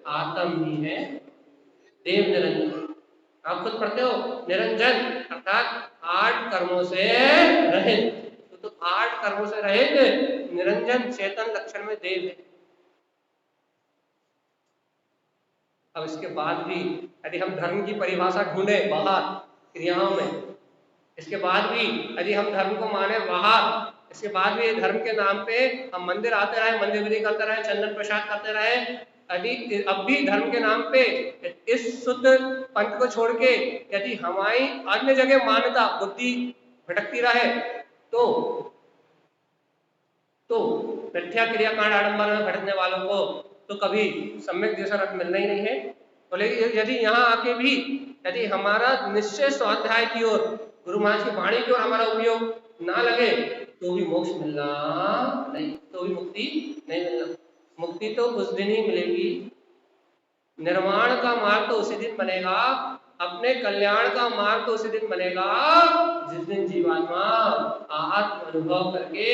आत्म ही है, देव निरंजन। आप खुद पढ़ते हो, निरंजन अर्थात 8 कर्मों से रहित, तो 8 कर्मों से रहित निरंजन चेतन लक्षण में देव है। अब इसके बाद भी यदि हम धर्म की परिभाषा ढूंढे बाहर क्रियाओं में, इसके बाद भी यदि हम धर्म को माने बाहर, इसके बाद भी धर्म के नाम पे हम मंदिर आते रहे, मंदिर विधि करते रहे, चंदन प्रसाद करते रहे, यदि अब भी धर्म के नाम पे इस शुद्ध पंथ को छोड़ के यदि हमारी अन्य जगह मान्यता बुद्धि भटकती रहे, तो मिथ्या क्रियाकांड आडंबर में भटकने वालों को तो कभी सम्यक जैसा रथ मिलना ही नहीं है। तो लेकिन यदि यहाँ आके भी यदि हमारा निश्चय स्वाध्याय की ओर, गुरु महाराज की वाणी की ओर हमारा उपयोग ना लगे, तो भी मोक्ष मिलना नहीं, तो भी मुक्ति नहीं मिलना। मुक्ति तो उस दिन ही मिलेगी, निर्वाण का मार्ग तो उसी दिन बनेगा, अपने कल्याण का मार्ग तो उसी दिन बनेगा जिस दिन जीवात्मा आत्म अनुभव करके,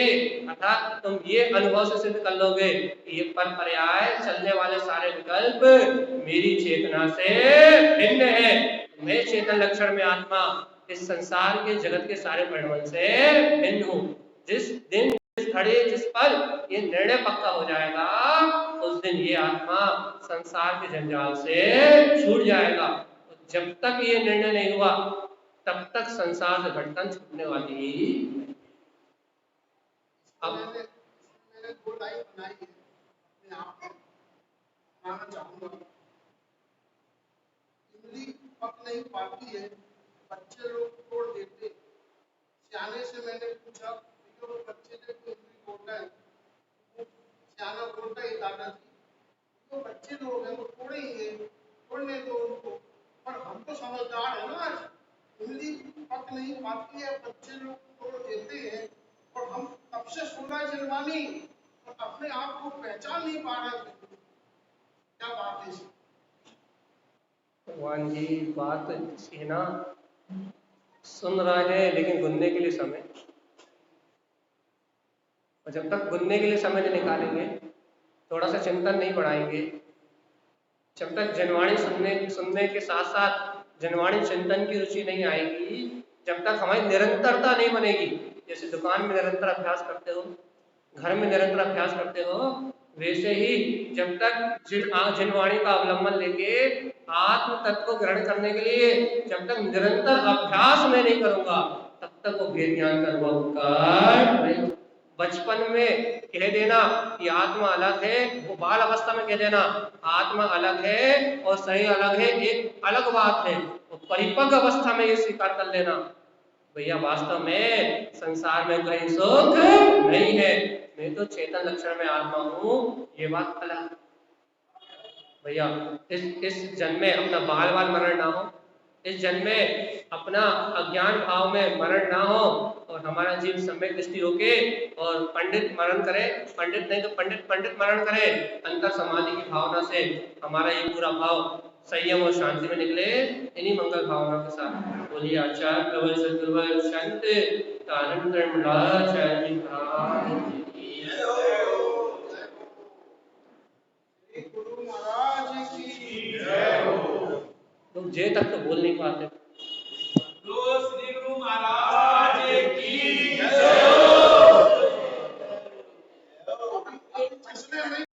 अर्थात तुम ये अनुभव से सिद्ध कर लोगे कि ये पर पर्याय चलने वाले सारे विकल्प मेरी चेतना से भिन्न है। मैं चेतन लक्षण में आत्मा इस संसार के जगत के सारे परिणाम से भिन्न हूँ। जिस दिन, जिस घड़ी, जिस पल ये निर्णय पक्का हो जाएगा, उस दिन ये आत्मा संसार के जंजाल से छूट जाएगा। जब तक ये निर्णय नहीं हुआ तब तक संसार से भटकन छूटने वाली ही नहीं। अब मैंने दो लाइन बनाई है, अपने आप में बनाना चाहूंगा। इमली पक नहीं पाती है, बच्चे लोग तोड़ देते। सियाने से मैंने पूछा, भैया वो बच्चे ने तो इमली तोड़ना है। वो सियाना बोलता है, दादाजी वो बच्चे लोग हैं, वो तोड़ेंगे, तोड़ने दो उनको। पर हम तो समझदार है ना, इमली पक नहीं पाती है, बच्चे लोग तोड़ देते हैं, और हम तब से सुन रहे जलवानी और अपने आप को पहचान नहीं पा रहे थे। क्या बात है इसमें? भगवान जी बात है ना, सुन रहे हैं लेकिन गुनने के लिए समय, और जब तक गुनने के लिए समय नहीं निकालेंगे, थोड़ा सा चिंतन नहीं बढ़ाएंगे, जब तक जनवाणी सुनने के साथ साथ जनवाणी चिंतन की रुचि नहीं आएगी, जब तक हमारी निरंतरता नहीं बनेगी, जैसे दुकान में निरंतर अभ्यास करते हो, घर में निरंतर अभ्यास करते हो, वैसे ही जब तक जिनवाणी का अवलंबन लेके आत्म तत्व को ग्रहण करने के लिए जब तक निरंतर अभ्यास में नहीं करूंगा, तब तक वो भेद ज्ञान का अनुभव कर नहीं। बचपन में कह देना कि आत्मा अलग है, वो बाल अवस्था में कह देना आत्मा अलग है और शरीर अलग है, एक अलग बात है। वो परिपक्व अवस्था में ये स्वीकार कर लेना भैया वास्तव में संसार में कहीं सुख नहीं है, मैं तो चेतन लक्षण में आत्मा हूँ, ये बात अलग। भैया इस जन्म में अपना बाल बाल मरण ना हो, इस जन्म में अपना अज्ञान भाव में मरण ना हो, और हमारा जीव सम्यक दृष्टि होके और पंडित मरण करे, पंडित नहीं तो पंडित पंडित मरण करे, अंतर समाधि की भावना से हमारा ये पूरा भाव संयम और शांति में निकले, इन्हीं मंगल भावना के साथ बोलिए आचार्य प्रबल सद्गुरु संत कारण धर्मराज जी महाराज की जय हो। गुरु महाराज की लोग जे तक तो बोल नहीं पाते।